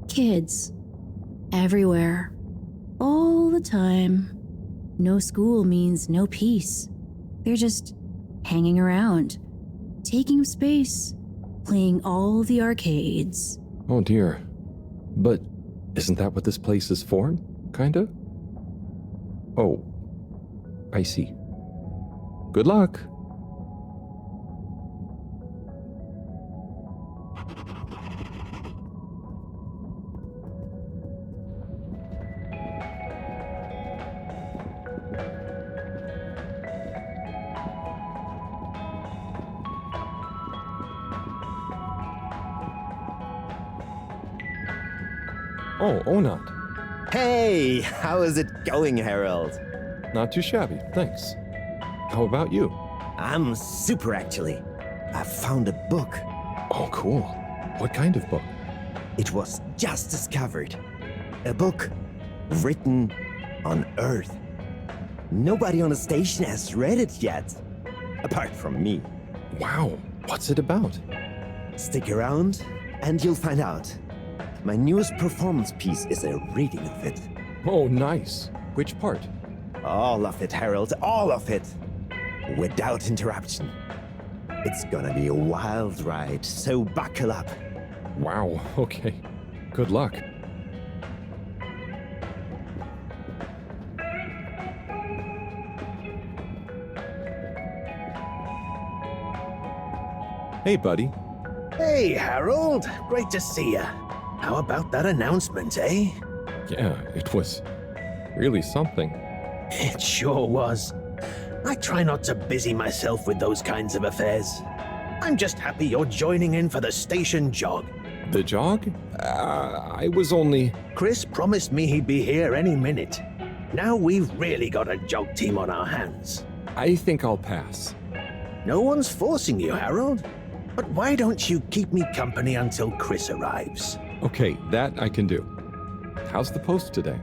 Kids. Everywhere. All the time. No school means no peace. They're just hanging around, taking up space, playing all the arcades. Oh dear. But isn't that what this place is for? Kinda? Oh. I see. Good luck. Oh, Onat. Hey, how is it going, Harold? Not too shabby, thanks. How about you? I'm super, actually. I found a book. Oh, cool. What kind of book? It was just discovered. A book written on Earth. Nobody on the station has read it yet, apart from me. Wow, what's it about? Stick around, and you'll find out. My newest performance piece is a reading of it. Oh, nice. Which part? All of it, Harold, all of it. Without interruption. It's gonna be a wild ride, so buckle up. Wow, okay. Good luck. Hey, buddy. Hey, Harold. Great to see ya. How about that announcement, eh? Yeah, it was really something. It sure was. I try not to busy myself with those kinds of affairs. I'm just happy you're joining in for the station jog. The jog? I was only... Chris promised me he'd be here any minute. Now we've really got a jog team on our hands. I think I'll pass. No one's forcing you, Harold. But why don't you keep me company until Chris arrives? Okay, that I can do. How's the post today?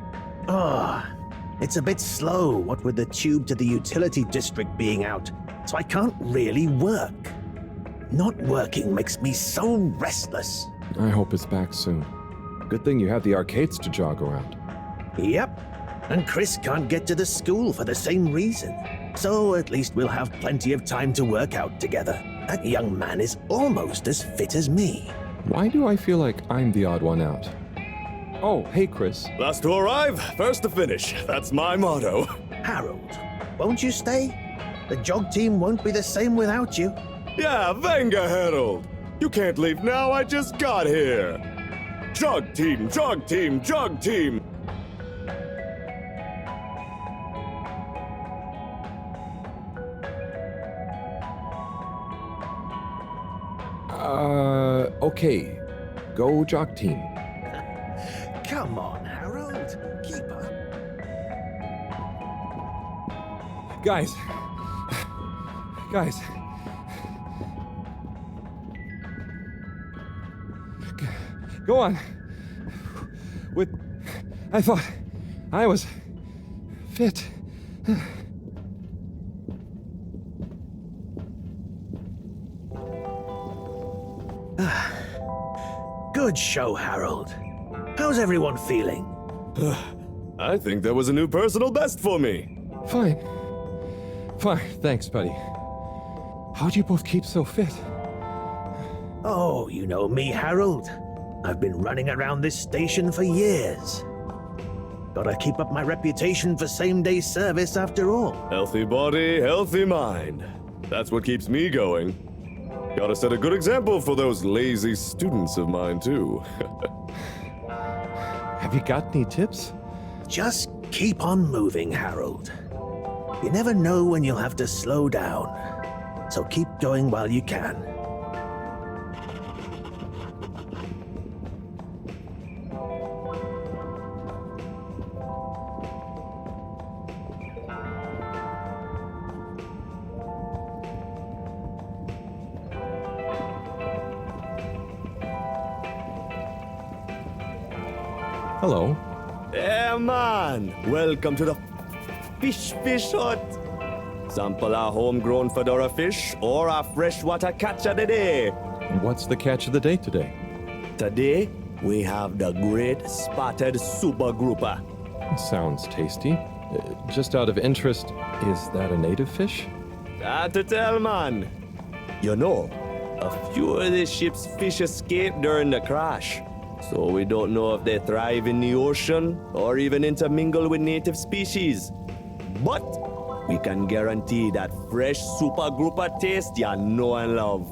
It's a bit slow, what with the tube to the utility district being out, so I can't really work. Not working makes me so restless. I hope it's back soon. Good thing you have the arcades to jog around. Yep, and Chris can't get to the school for the same reason. So at least we'll have plenty of time to work out together. That young man is almost as fit as me. Why do I feel like I'm the odd one out? Oh, hey, Chris. Last to arrive, first to finish. That's my motto. Harold, won't you stay? The jog team won't be the same without you. Yeah, venga, Harold. You can't leave now, I just got here. Jog team, jog team, jog team. Okay. Go jog team. Come on, Harold. Keep up. Guys. Go on. I thought I was fit. Good show, Harold. How's everyone feeling? I think that was a new personal best for me. Fine. Thanks, buddy. How'd you both keep so fit? Oh, you know me, Harold. I've been running around this station for years. Gotta keep up my reputation for same-day service after all. Healthy body, healthy mind. That's what keeps me going. Gotta set a good example for those lazy students of mine, too. Have you got any tips? Just keep on moving, Harold. You never know when you'll have to slow down. So keep going while you can. Hello. Yeah, man. Welcome to the fish hut. Sample our homegrown fedora fish or our freshwater catch of the day. What's the catch of the day today? Today, we have the great spotted super grouper. Sounds tasty. Just out of interest, is that a native fish? Hard to tell, man. You know, a few of the ship's fish escaped during the crash. So we don't know if they thrive in the ocean or even intermingle with native species. But we can guarantee that fresh super grouper taste you know and love.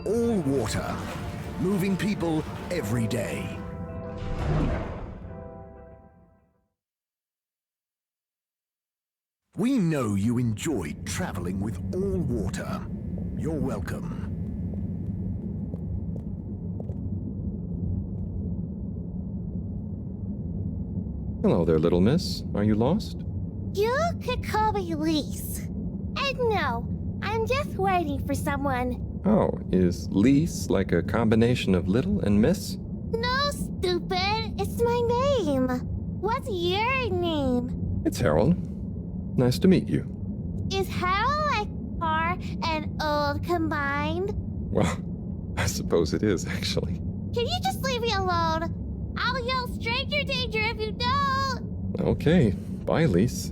All water, moving people every day. We know you enjoyed traveling with all water. You're welcome. Hello there, little miss. Are you lost? You could call me Lise. And no, I'm just waiting for someone. Oh, is Lise like a combination of little and miss? No, stupid. It's my name. What's your name? It's Harold. Nice to meet you. Is Harold like car and old combined? Well, I suppose it is, actually. Can you just leave me alone? I'll yell stranger danger if you don't! Okay, bye, Lise.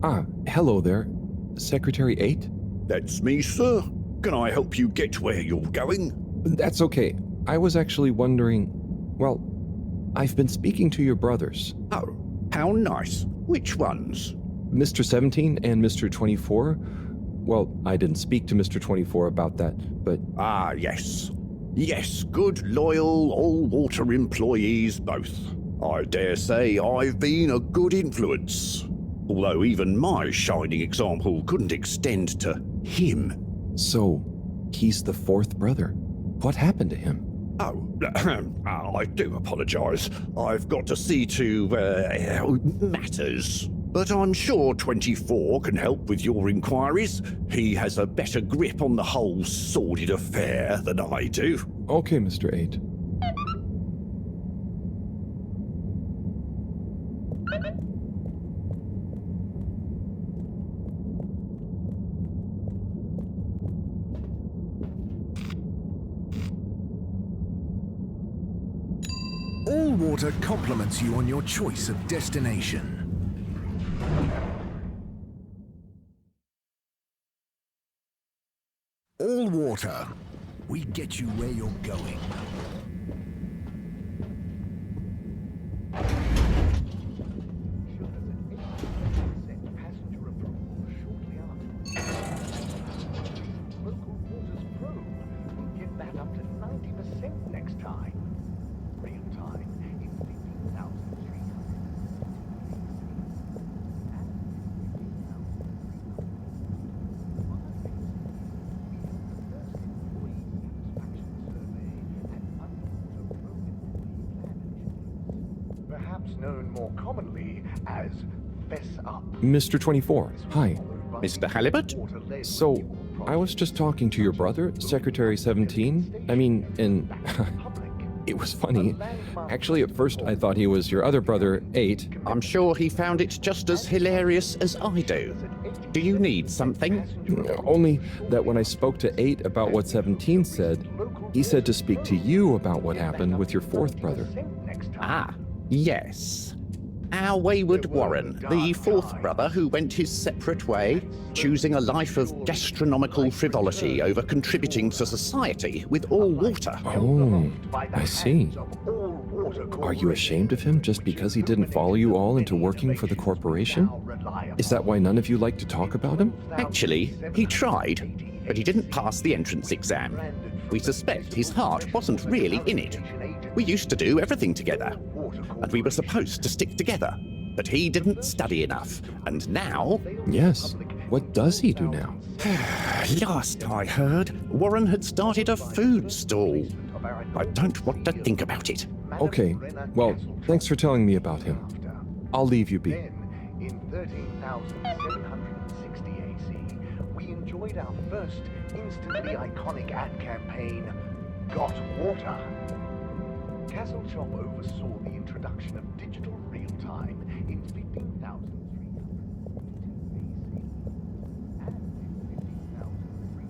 Ah, hello there. Secretary 8? That's me, sir. Can I help you get where you're going? That's okay. I was actually wondering... Well, I've been speaking to your brothers. Oh, how nice. Which ones? Mr. 17 and Mr. 24. Well, I didn't speak to Mr. 24 about that, but... Ah, yes. Yes, good, loyal, all-water employees both. I dare say I've been a good influence. Although even my shining example couldn't extend to him. So, he's the fourth brother. What happened to him? Oh, I do apologize. I've got to see to, matters. But I'm sure 24 can help with your inquiries. He has a better grip on the whole sordid affair than I do. Okay, Mr. 8. All water compliments you on your choice of destination. All water, we get you where you're going. Local waters probe will get that up to 90% next time. Real time in 15,300. Perhaps known more commonly as Fess Up. Mr. 24, hi. Mr. Halibut? So, I was just talking to your brother, Secretary 17. I mean, and it was funny. Actually, at first I thought he was your other brother, 8. I'm sure he found it just as hilarious as I do. Do you need something? Only that when I spoke to 8 about what 17 said, he said to speak to you about what happened with your fourth brother. Ah, yes. Our wayward Warren, the fourth brother who went his separate way, choosing a life of gastronomical frivolity over contributing to society with all water. Oh, I see. Are you ashamed of him just because he didn't follow you all into working for the corporation? Is that why none of you like to talk about him? Actually, he tried, but he didn't pass the entrance exam. We suspect his heart wasn't really in it. We used to do everything together, and we were supposed to stick together, but he didn't study enough, and now... Yes. What does he do now? Last I heard, Warren had started a food stall. I don't want to think about it. Okay, well, thanks for telling me about him. I'll leave you be. In 13,760 AC, we enjoyed our first instantly iconic ad campaign, Got Water. Castle Chop oversaw the introduction of digital real-time in 15,300 and in 15,300. We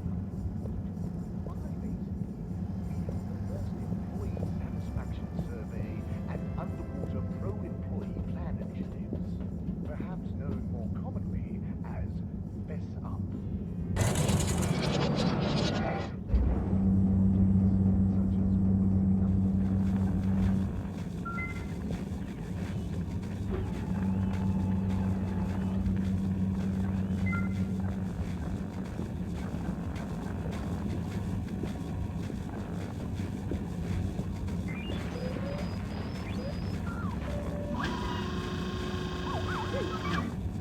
had the first employee satisfaction survey and underwater pro-employee plan initiatives, perhaps known more commonly as Fess Up.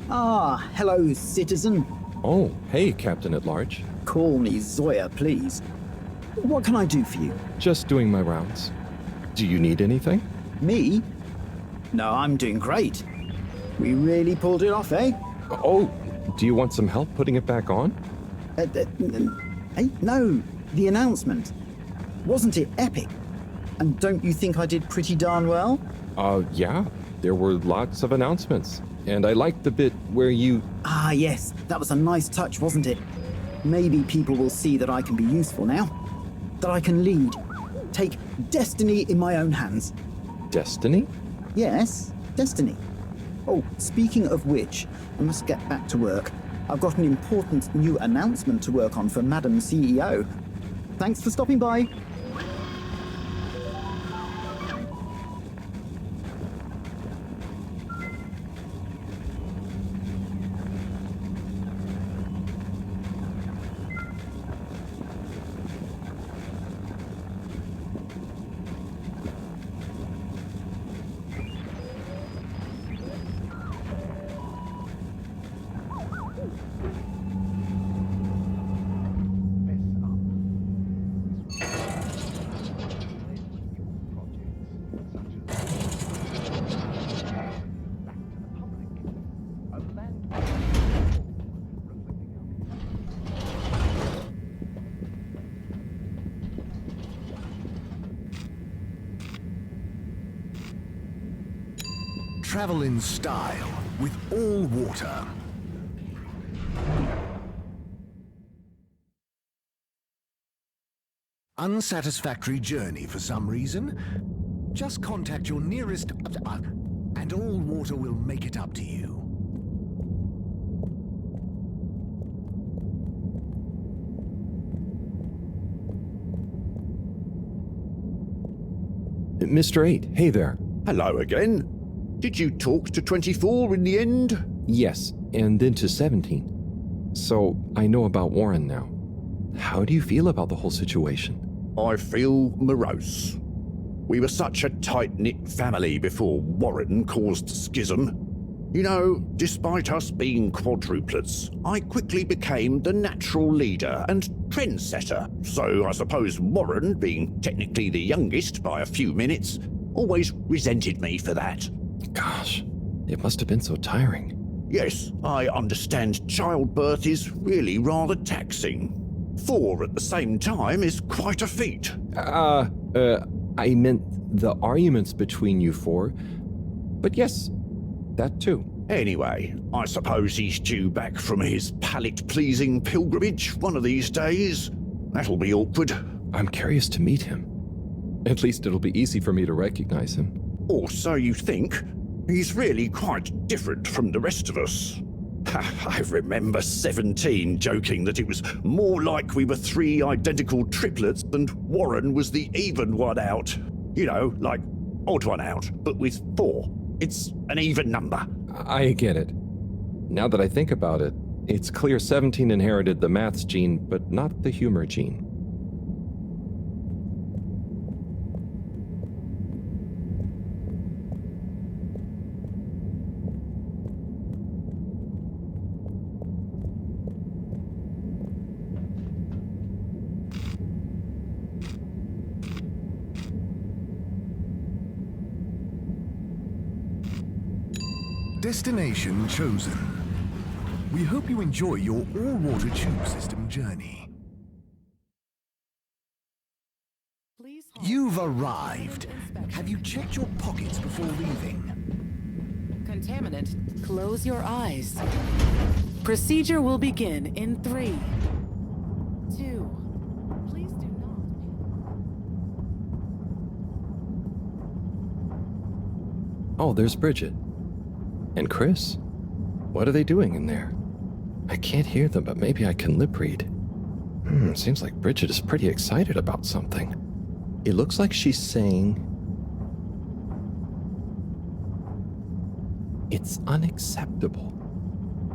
Ah, hello, citizen. Oh, hey, Captain at Large. Call me Zoya, please. What can I do for you? Just doing my rounds. Do you need anything? Me? No, I'm doing great. We really pulled it off, eh? Oh, do you want some help putting it back on? No, the announcement. Wasn't it epic? And don't you think I did pretty darn well? Yeah. There were lots of announcements. And I liked the bit where you... Ah, yes. That was a nice touch, wasn't it? Maybe people will see that I can be useful now. That I can lead. Take destiny in my own hands. Destiny? Yes, destiny. Oh, speaking of which, I must get back to work. I've got an important new announcement to work on for Madam CEO. Thanks for stopping by. Travel in style with all water. Unsatisfactory journey for some reason? Just contact your nearest and all water will make it up to you. Mr. 8, hey there. Hello again. Did you talk to 24 in the end? Yes, and then to 17. So I know about Warren now. How do you feel about the whole situation? I feel morose. We were such a tight-knit family before Warren caused schism. You know, despite us being quadruplets, I quickly became the natural leader and trendsetter. So I suppose Warren, being technically the youngest by a few minutes, always resented me for that. Gosh, it must have been so tiring. Yes, I understand childbirth is really rather taxing. 4 at the same time is quite a feat. I meant the arguments between you 4. But yes, that too. Anyway, I suppose he's due back from his palate-pleasing pilgrimage one of these days. That'll be awkward. I'm curious to meet him. At least it'll be easy for me to recognize him. Or so you think. He's really quite different from the rest of us. I remember 17 joking that it was more like we were 3 identical triplets and Warren was the even one out. You know, like odd one out, but with 4. It's an even number. I get it. Now that I think about it, it's clear 17 inherited the maths gene, but not the humor gene. Destination chosen. We hope you enjoy your all-water tube system journey. You've arrived. Have you checked your pockets before leaving? Contaminant, close your eyes. Procedure will begin in 3, 2. Please do not. Oh, there's Bridget. And Chris? What are they doing in there? I can't hear them, but maybe I can lip read. Seems like Bridget is pretty excited about something. It looks like she's saying... It's unacceptable.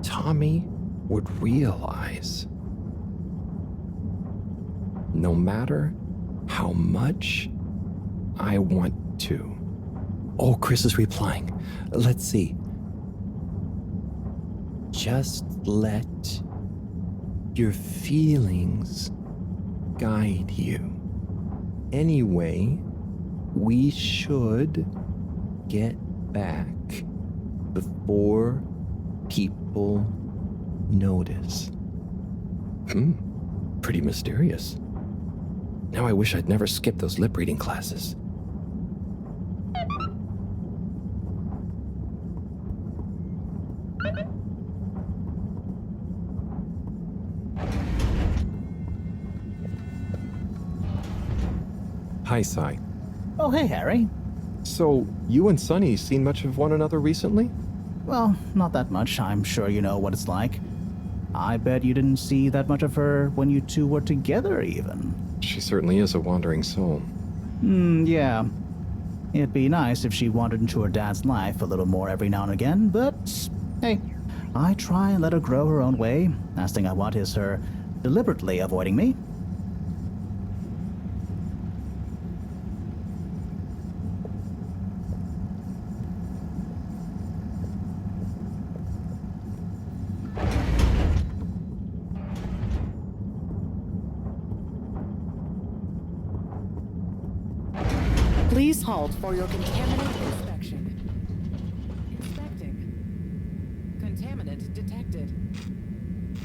Tommy would realize. No matter how much I want to. Oh, Chris is replying. Let's see. Just let your feelings guide you. Anyway, we should get back before people notice. Pretty mysterious. Now I wish I'd never skipped those lip reading classes. Hi, Sai. Oh, hey, Harry. So, you and Sunny seen much of one another recently? Well, not that much. I'm sure you know what it's like. I bet you didn't see that much of her when you two were together, even. She certainly is a wandering soul. Yeah. It'd be nice if she wandered into her dad's life a little more every now and again, but hey, I try and let her grow her own way. Last thing I want is her deliberately avoiding me. Please halt for your contaminant inspection. Inspecting. Contaminant detected.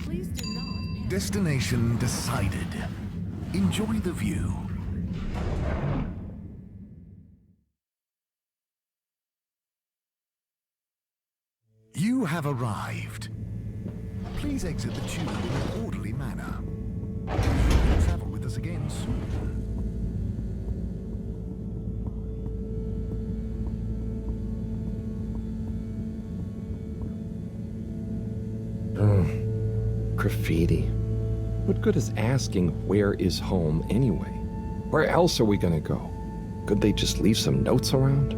Please do not... Destination decided. Enjoy the view. You have arrived. Please exit the tube in an orderly manner. Travel with us again soon. Graffiti. What good is asking where is home anyway? Where else are we gonna go? Could they just leave some notes around?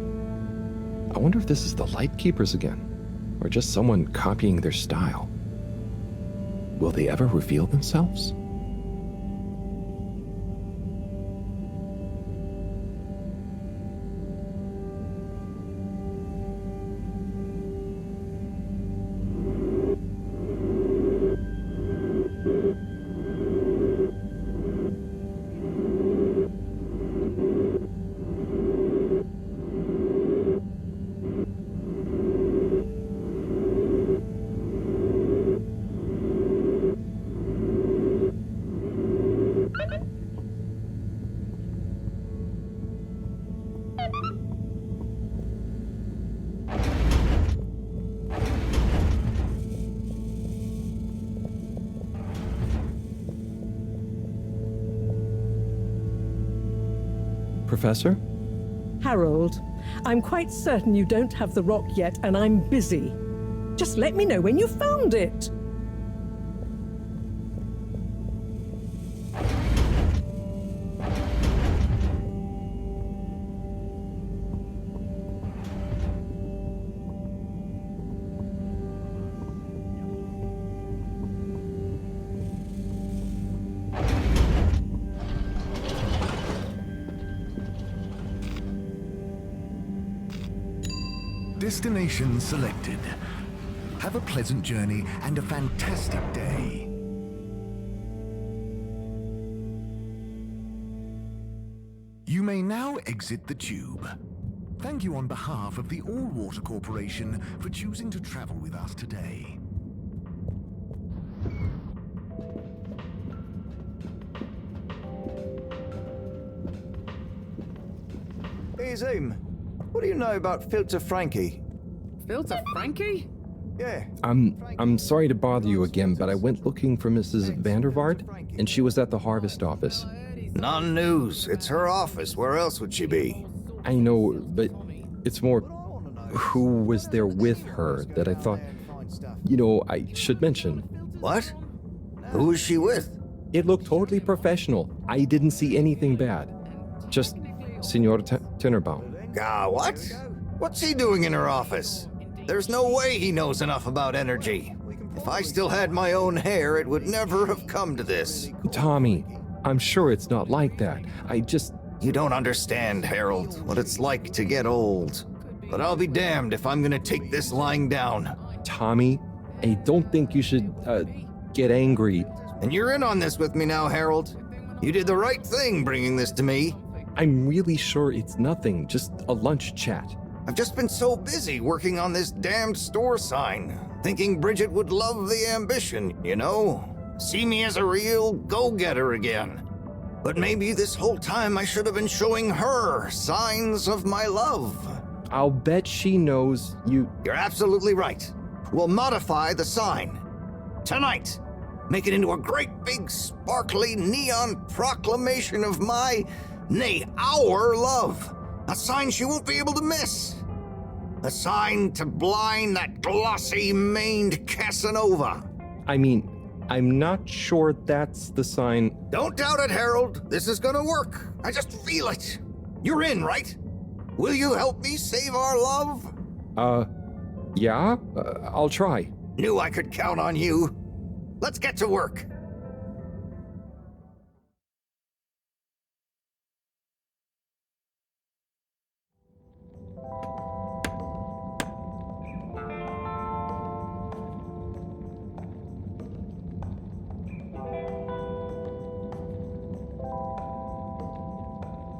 I wonder if this is the Lightkeepers again, or just someone copying their style. Will they ever reveal themselves? Professor? Harold, I'm quite certain you don't have the rock yet, and I'm busy. Just let me know when you found it. Destination selected. Have a pleasant journey and a fantastic day. You may now exit the tube. Thank you on behalf of the All Water Corporation for choosing to travel with us today. Hey, Zoom. What do you know about Filter Frankie? Filter Frankie? Yeah. I'm sorry to bother you again, but I went looking for Mrs. Vandervaart, and she was at the harvest office. Non-news. It's her office. Where else would she be? I know, but it's more who was there with her that I thought, I should mention. What? Who was she with? It looked totally professional. I didn't see anything bad. Just Senor Tinnerbaum. What? What's he doing in her office? There's no way he knows enough about energy. If I still had my own hair, it would never have come to this. Tommy, I'm sure it's not like that. You don't understand, Harold, what it's like to get old. But I'll be damned if I'm gonna take this lying down. Tommy, I don't think you should, get angry. And you're in on this with me now, Harold. You did the right thing bringing this to me. I'm really sure it's nothing, just a lunch chat. I've just been so busy working on this damned store sign, thinking Bridget would love the ambition, you know? See me as a real go-getter again. But maybe this whole time I should have been showing her signs of my love. I'll bet she knows you... You're absolutely right. We'll modify the sign. Tonight. Make it into a great big sparkly neon proclamation of my, nay, our love. A sign she won't be able to miss. A sign to blind that glossy-maned Casanova. I mean, I'm not sure that's the sign. Don't doubt it, Harold. This is gonna work. I just feel it. You're in, right? Will you help me save our love? Yeah? I'll try. Knew I could count on you. Let's get to work.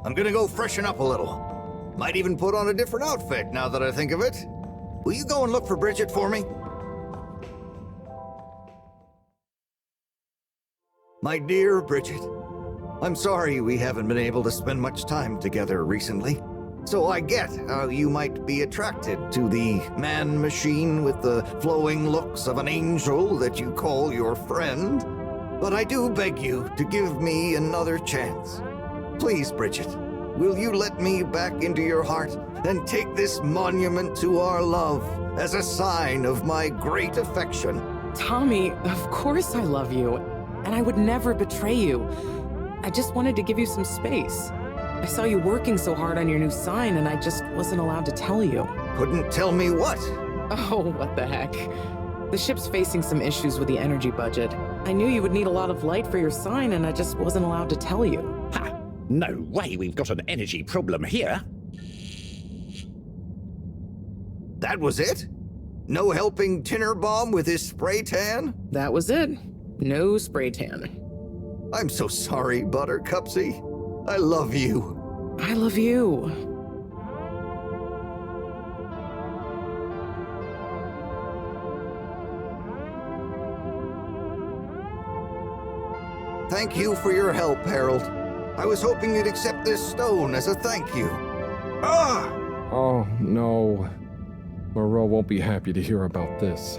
I'm gonna go freshen up a little. Might even put on a different outfit now that I think of it. Will you go and look for Bridget for me? My dear Bridget, I'm sorry we haven't been able to spend much time together recently. So I get how you might be attracted to the man-machine with the flowing looks of an angel that you call your friend. But I do beg you to give me another chance. Please, Bridget, will you let me back into your heart and take this monument to our love as a sign of my great affection? Tommy, of course I love you, and I would never betray you. I just wanted to give you some space. I saw you working so hard on your new sign, and I just wasn't allowed to tell you. Couldn't tell me what? Oh, what the heck. The ship's facing some issues with the energy budget. I knew you would need a lot of light for your sign, and I just wasn't allowed to tell you. Ha! No way we've got an energy problem here. That was it? No helping Tinnerbomb with his spray tan? That was it. No spray tan. I'm so sorry, Buttercupsy. I love you. I love you. Thank you for your help, Harold. I was hoping you'd accept this stone as a thank you. Ah! Oh, no. Moreau won't be happy to hear about this.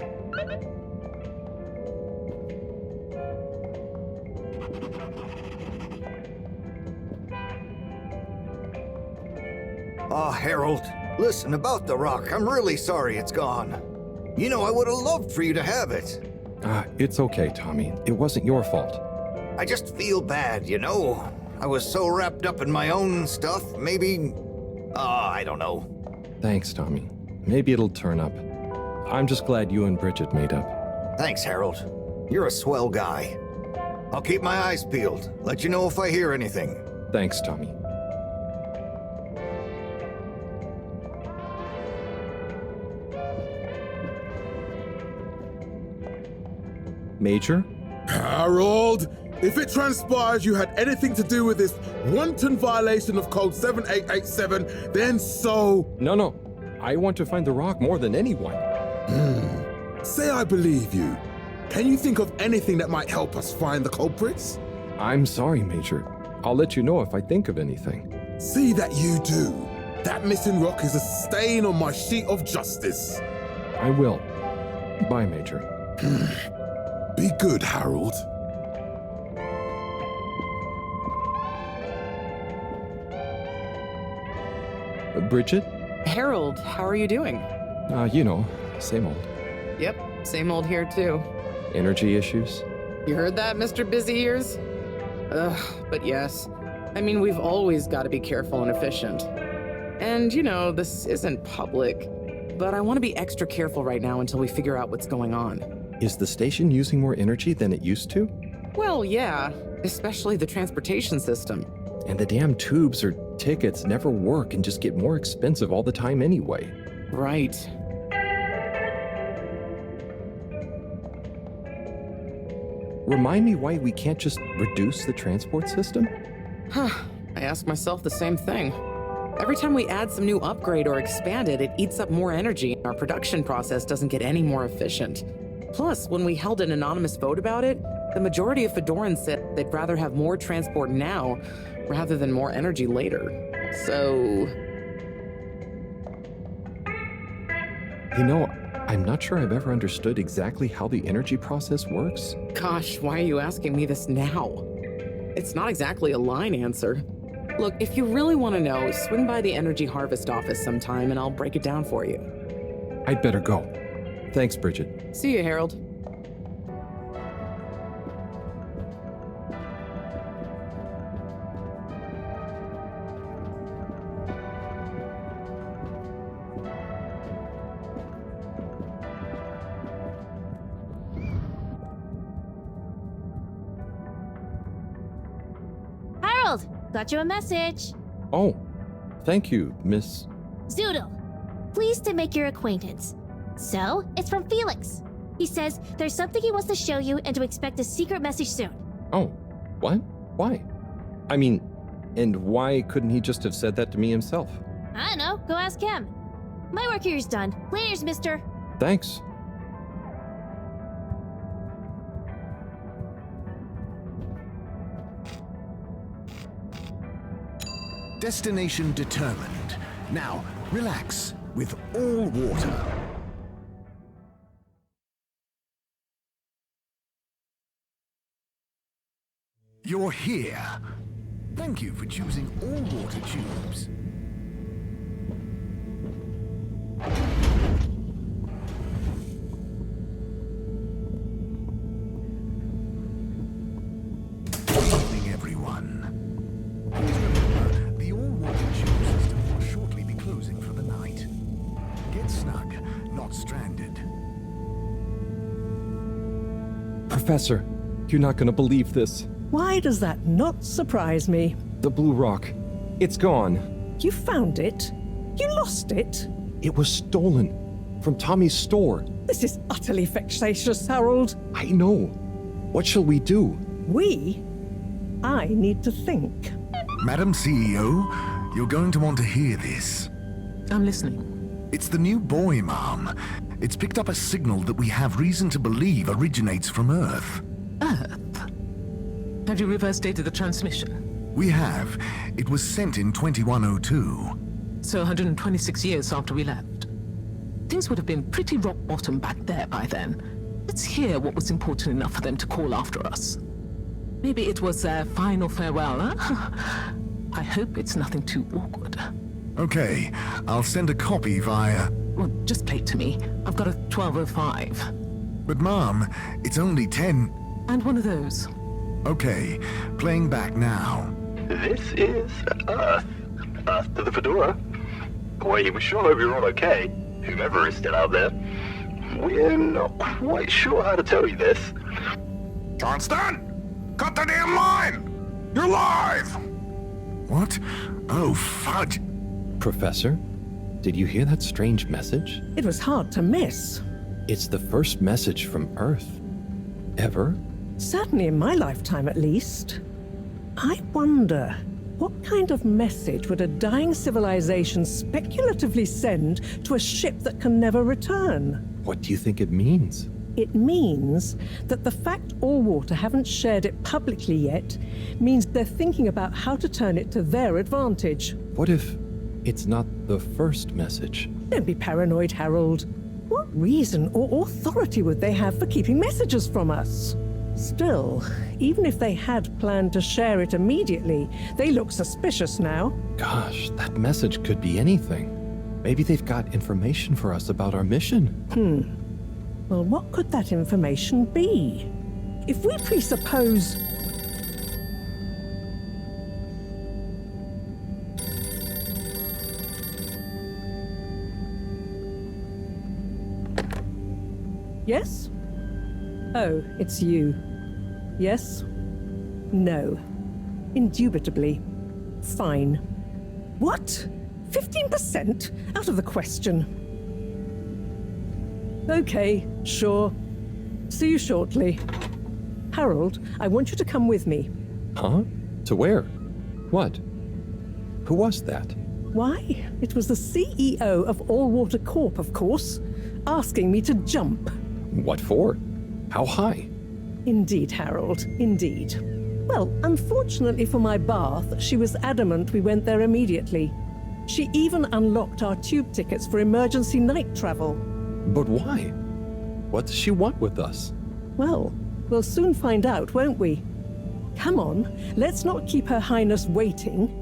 Ah, Harold, listen, about the rock, I'm really sorry it's gone. You know, I would have loved for you to have it. It's okay, Tommy. It wasn't your fault. I just feel bad, you know? I was so wrapped up in my own stuff, maybe... I don't know. Thanks, Tommy. Maybe it'll turn up. I'm just glad you and Bridget made up. Thanks, Harold. You're a swell guy. I'll keep my eyes peeled. Let you know if I hear anything. Thanks, Tommy. Major? Harold, if it transpires you had anything to do with this wanton violation of Code 7887, then so... No. I want to find the rock more than anyone. Say I believe you. Can you think of anything that might help us find the culprits? I'm sorry, Major. I'll let you know if I think of anything. See that you do. That missing rock is a stain on my sheet of justice. I will. Bye, Major. Be good, Harold. Bridget? Harold, how are you doing? You know, same old. Yep, same old here too. Energy issues? You heard that, Mr. Busy Ears? Ugh, but yes. I mean, we've always got to be careful and efficient. And, you know, this isn't public, but I want to be extra careful right now until we figure out what's going on. Is the station using more energy than it used to? Well, yeah, especially the transportation system. And the damn tubes or tickets never work and just get more expensive all the time anyway. Right. remind me why we can't just reduce the transport system? Huh. I ask myself the same thing. Every time we add some new upgrade or expand it, it eats up more energy, and our production process doesn't get any more efficient. Plus, when we held an anonymous vote about it, the majority of Fedorans said they'd rather have more transport now rather than more energy later. So... You know, I'm not sure I've ever understood exactly how the energy process works. Gosh, why are you asking me this now? It's not exactly a line answer. Look, if you really want to know, swing by the Energy Harvest office sometime and I'll break it down for you. I'd better go. Thanks, Bridget. See you, Harold. Harold, got you a message. Oh, thank you, Miss... Zoodle, pleased to make your acquaintance. So, it's from Felix. He says there's something he wants to show you and to expect a secret message soon. Oh, what? Why? I mean, and why couldn't he just have said that to me himself? I don't know, go ask him. My work here's done. Laters, mister. Thanks. Destination determined. Now, relax with all water. You're here. Thank you for choosing all water tubes. Good evening, everyone. Please remember, the all-water tube system will shortly be closing for the night. Get snug, not stranded. Professor, you're not gonna believe this. Why does that not surprise me? The blue rock. It's gone. You found it? You lost it? It was stolen from Tommy's store. This is utterly vexatious, Harold. I know. What shall we do? We? I need to think. Madam CEO, you're going to want to hear this. I'm listening. It's the new buoy, Mom. It's picked up a signal that we have reason to believe originates from Earth. Earth? Have you reverse dated the transmission? We have. It was sent in 2102. So 126 years after we left. Things would have been pretty rock bottom back there by then. Let's hear what was important enough for them to call after us. Maybe it was their final farewell, huh? I hope it's nothing too awkward. Okay, I'll send a copy via... Well, just play it to me. I've got a 1205. But Mom, it's only 10... And one of those. Okay, playing back now. This is Earth. Earth to the Fedora. We sure hope you're all okay, whoever is still out there. We're not quite sure how to tell you this. Johnston! Cut the damn line! You're live! What? Oh, fudge. Professor, did you hear that strange message? It was hard to miss. It's the first message from Earth. Ever? Certainly in my lifetime, at least. I wonder, what kind of message would a dying civilization speculatively send to a ship that can never return? What do you think it means? It means that the fact Allwater haven't shared it publicly yet means they're thinking about how to turn it to their advantage. What if it's not the first message? Don't be paranoid, Harold. What reason or authority would they have for keeping messages from us? Still, even if they had planned to share it immediately, they look suspicious now. Gosh, that message could be anything. Maybe they've got information for us about our mission. Well, what could that information be? If we presuppose... Yes? Oh, it's you. Yes? No. Indubitably. Fine. What? 15%? Out of the question. Okay, sure. See you shortly. Harold, I want you to come with me. Huh? To where? What? Who was that? Why? It was the CEO of All Water Corp, of course, asking me to jump. What for? How high? Indeed, Harold, indeed. Well, unfortunately for my bath, she was adamant we went there immediately. She even unlocked our tube tickets for emergency night travel. But why? What does she want with us? Well, we'll soon find out, won't we? Come on, let's not keep Her Highness waiting.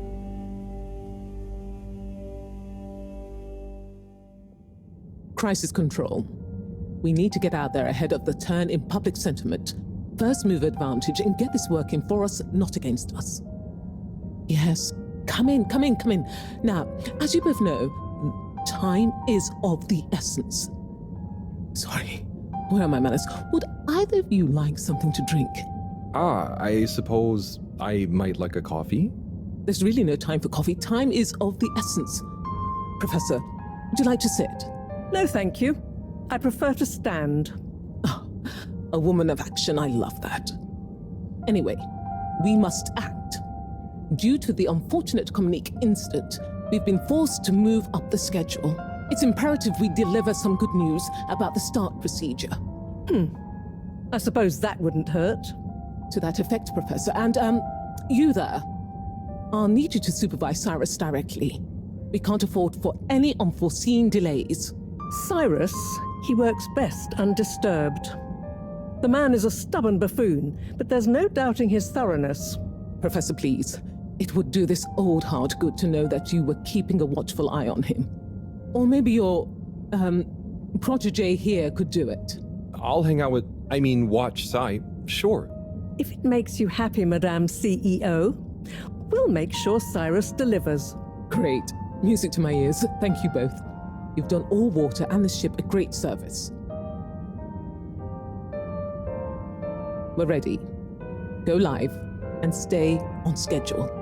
Crisis control. We need to get out there ahead of the turn in public sentiment. First move advantage and get this working for us, not against us. Yes, come in. Now, as you both know, time is of the essence. Sorry, where are my manners? Would either of you like something to drink? I suppose I might like a coffee? There's really no time for coffee. Time is of the essence. Professor, would you like to sit? No, thank you. I prefer to stand. Oh, a woman of action, I love that. Anyway, we must act. Due to the unfortunate Communique incident, we've been forced to move up the schedule. It's imperative we deliver some good news about the start procedure. I suppose that wouldn't hurt. To that effect, Professor. And, you there. I'll need you to supervise Cyrus directly. We can't afford for any unforeseen delays. Cyrus, he works best undisturbed. The man is a stubborn buffoon, but there's no doubting his thoroughness. Professor, please. It would do this old heart good to know that you were keeping a watchful eye on him. Or maybe your, protege here could do it. I'll hang out with, watch Cy, sure. If it makes you happy, Madame CEO, we'll make sure Cyrus delivers. Great. Music to my ears. Thank you both. You've done All Water and the ship a great service. We're ready. Go live and stay on schedule.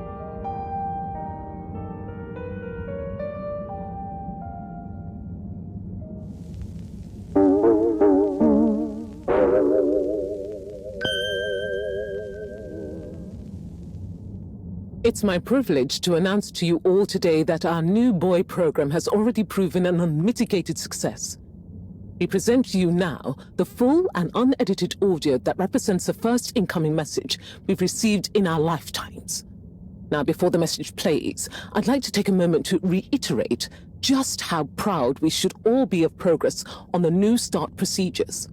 It's my privilege to announce to you all today that our new buoy program has already proven an unmitigated success. We present to you now the full and unedited audio that represents the first incoming message we've received in our lifetimes. Now, before the message plays, I'd like to take a moment to reiterate just how proud we should all be of progress on the new start procedures.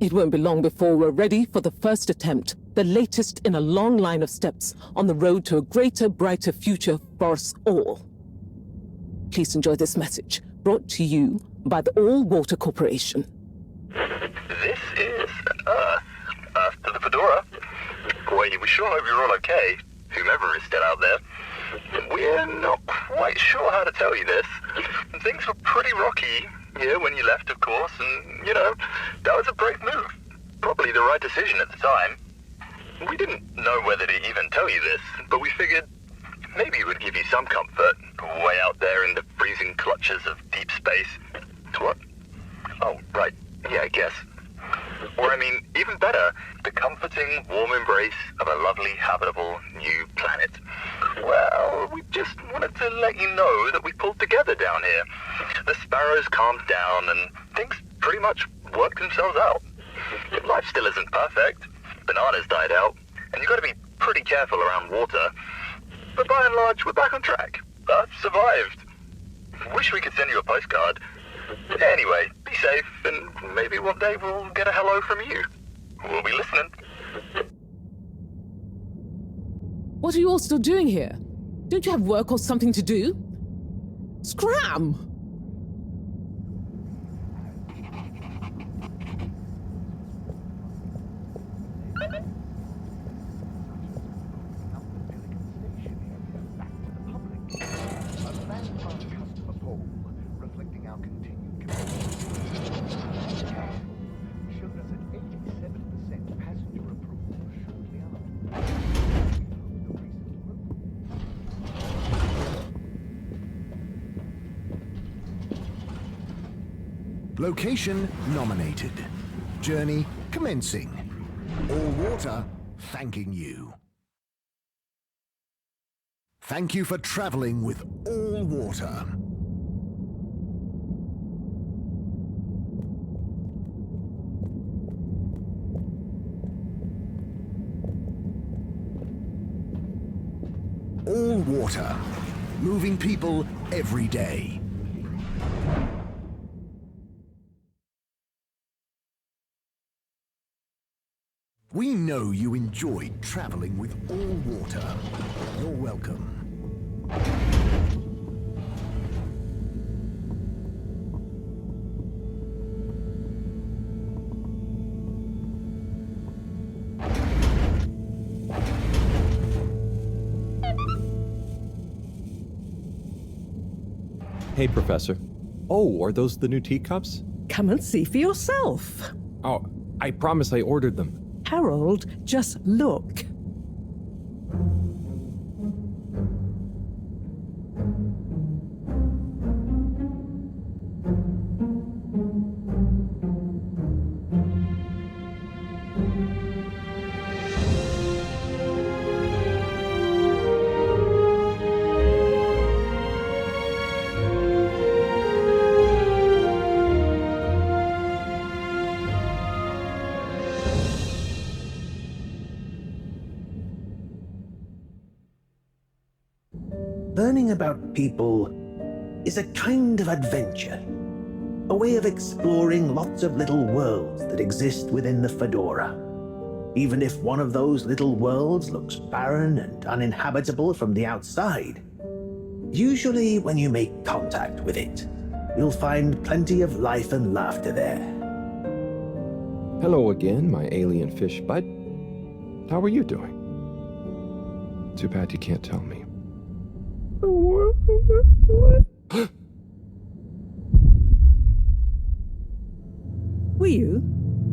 It won't be long before we're ready for the first attempt, the latest in a long line of steps on the road to a greater, brighter future for us all. Please enjoy this message, brought to you by the All Water Corporation. This is Earth. Earth to the Fedora. We sure hope you're all okay, whomever is still out there. We're not quite sure how to tell you this. Things were pretty rocky here when you left, of course, and, that was a brave move. Probably the right decision at the time. We didn't know whether to even tell you this, but we figured maybe it would give you some comfort, way out there in the freezing clutches of deep space. What? Oh, right. Yeah, I guess. Or, even better, the comforting, warm embrace of a lovely, habitable new planet. Well, we just wanted to let you know that we pulled together down here. The sparrows calmed down and things pretty much worked themselves out. Life still isn't perfect. Bananas died out, and you've got to be pretty careful around water. But by and large, we're back on track. Earth survived. Wish we could send you a postcard. Anyway, be safe, and maybe one day we'll get a hello from you. We'll be listening. What are you all still doing here? Don't you have work or something to do? Scram! Location nominated. Journey commencing. All Water thanking you. Thank you for traveling with All Water. All Water, moving people every day. We know you enjoyed traveling with All Water. You're welcome. Hey, Professor. Oh, are those the new teacups? Come and see for yourself. Oh, I promise I ordered them. Harold, just look. Learning about people is a kind of adventure, a way of exploring lots of little worlds that exist within the Fedora. Even if one of those little worlds looks barren and uninhabitable from the outside, usually when you make contact with it, you'll find plenty of life and laughter there. Hello again, my alien fish bud. How are you doing? Too bad you can't tell me. Were you?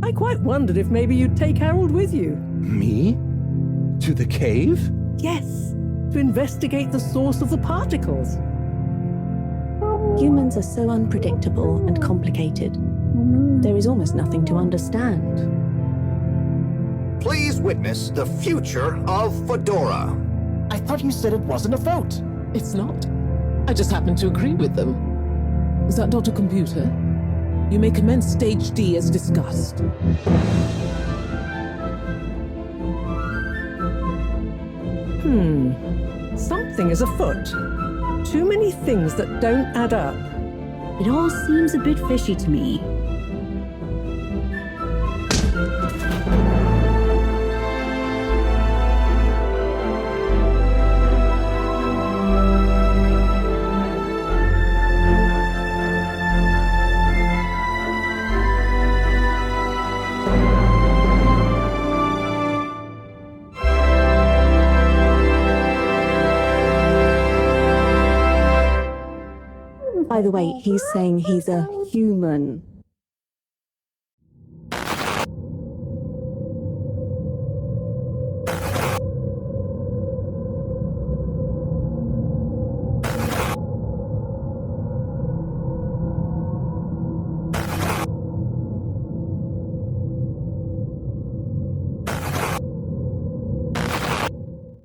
I quite wondered if maybe you'd take Harold with you. Me? To the cave? Yes, to investigate the source of the particles. Humans are so unpredictable and complicated. There is almost nothing to understand. Please witness the future of Fedora. I thought you said it wasn't a vote. It's not. I just happen to agree with them. Is that Dr. Computer? You may commence Stage D as discussed. Something is afoot. Too many things that don't add up. It all seems a bit fishy to me. By the way, he's saying he's a human.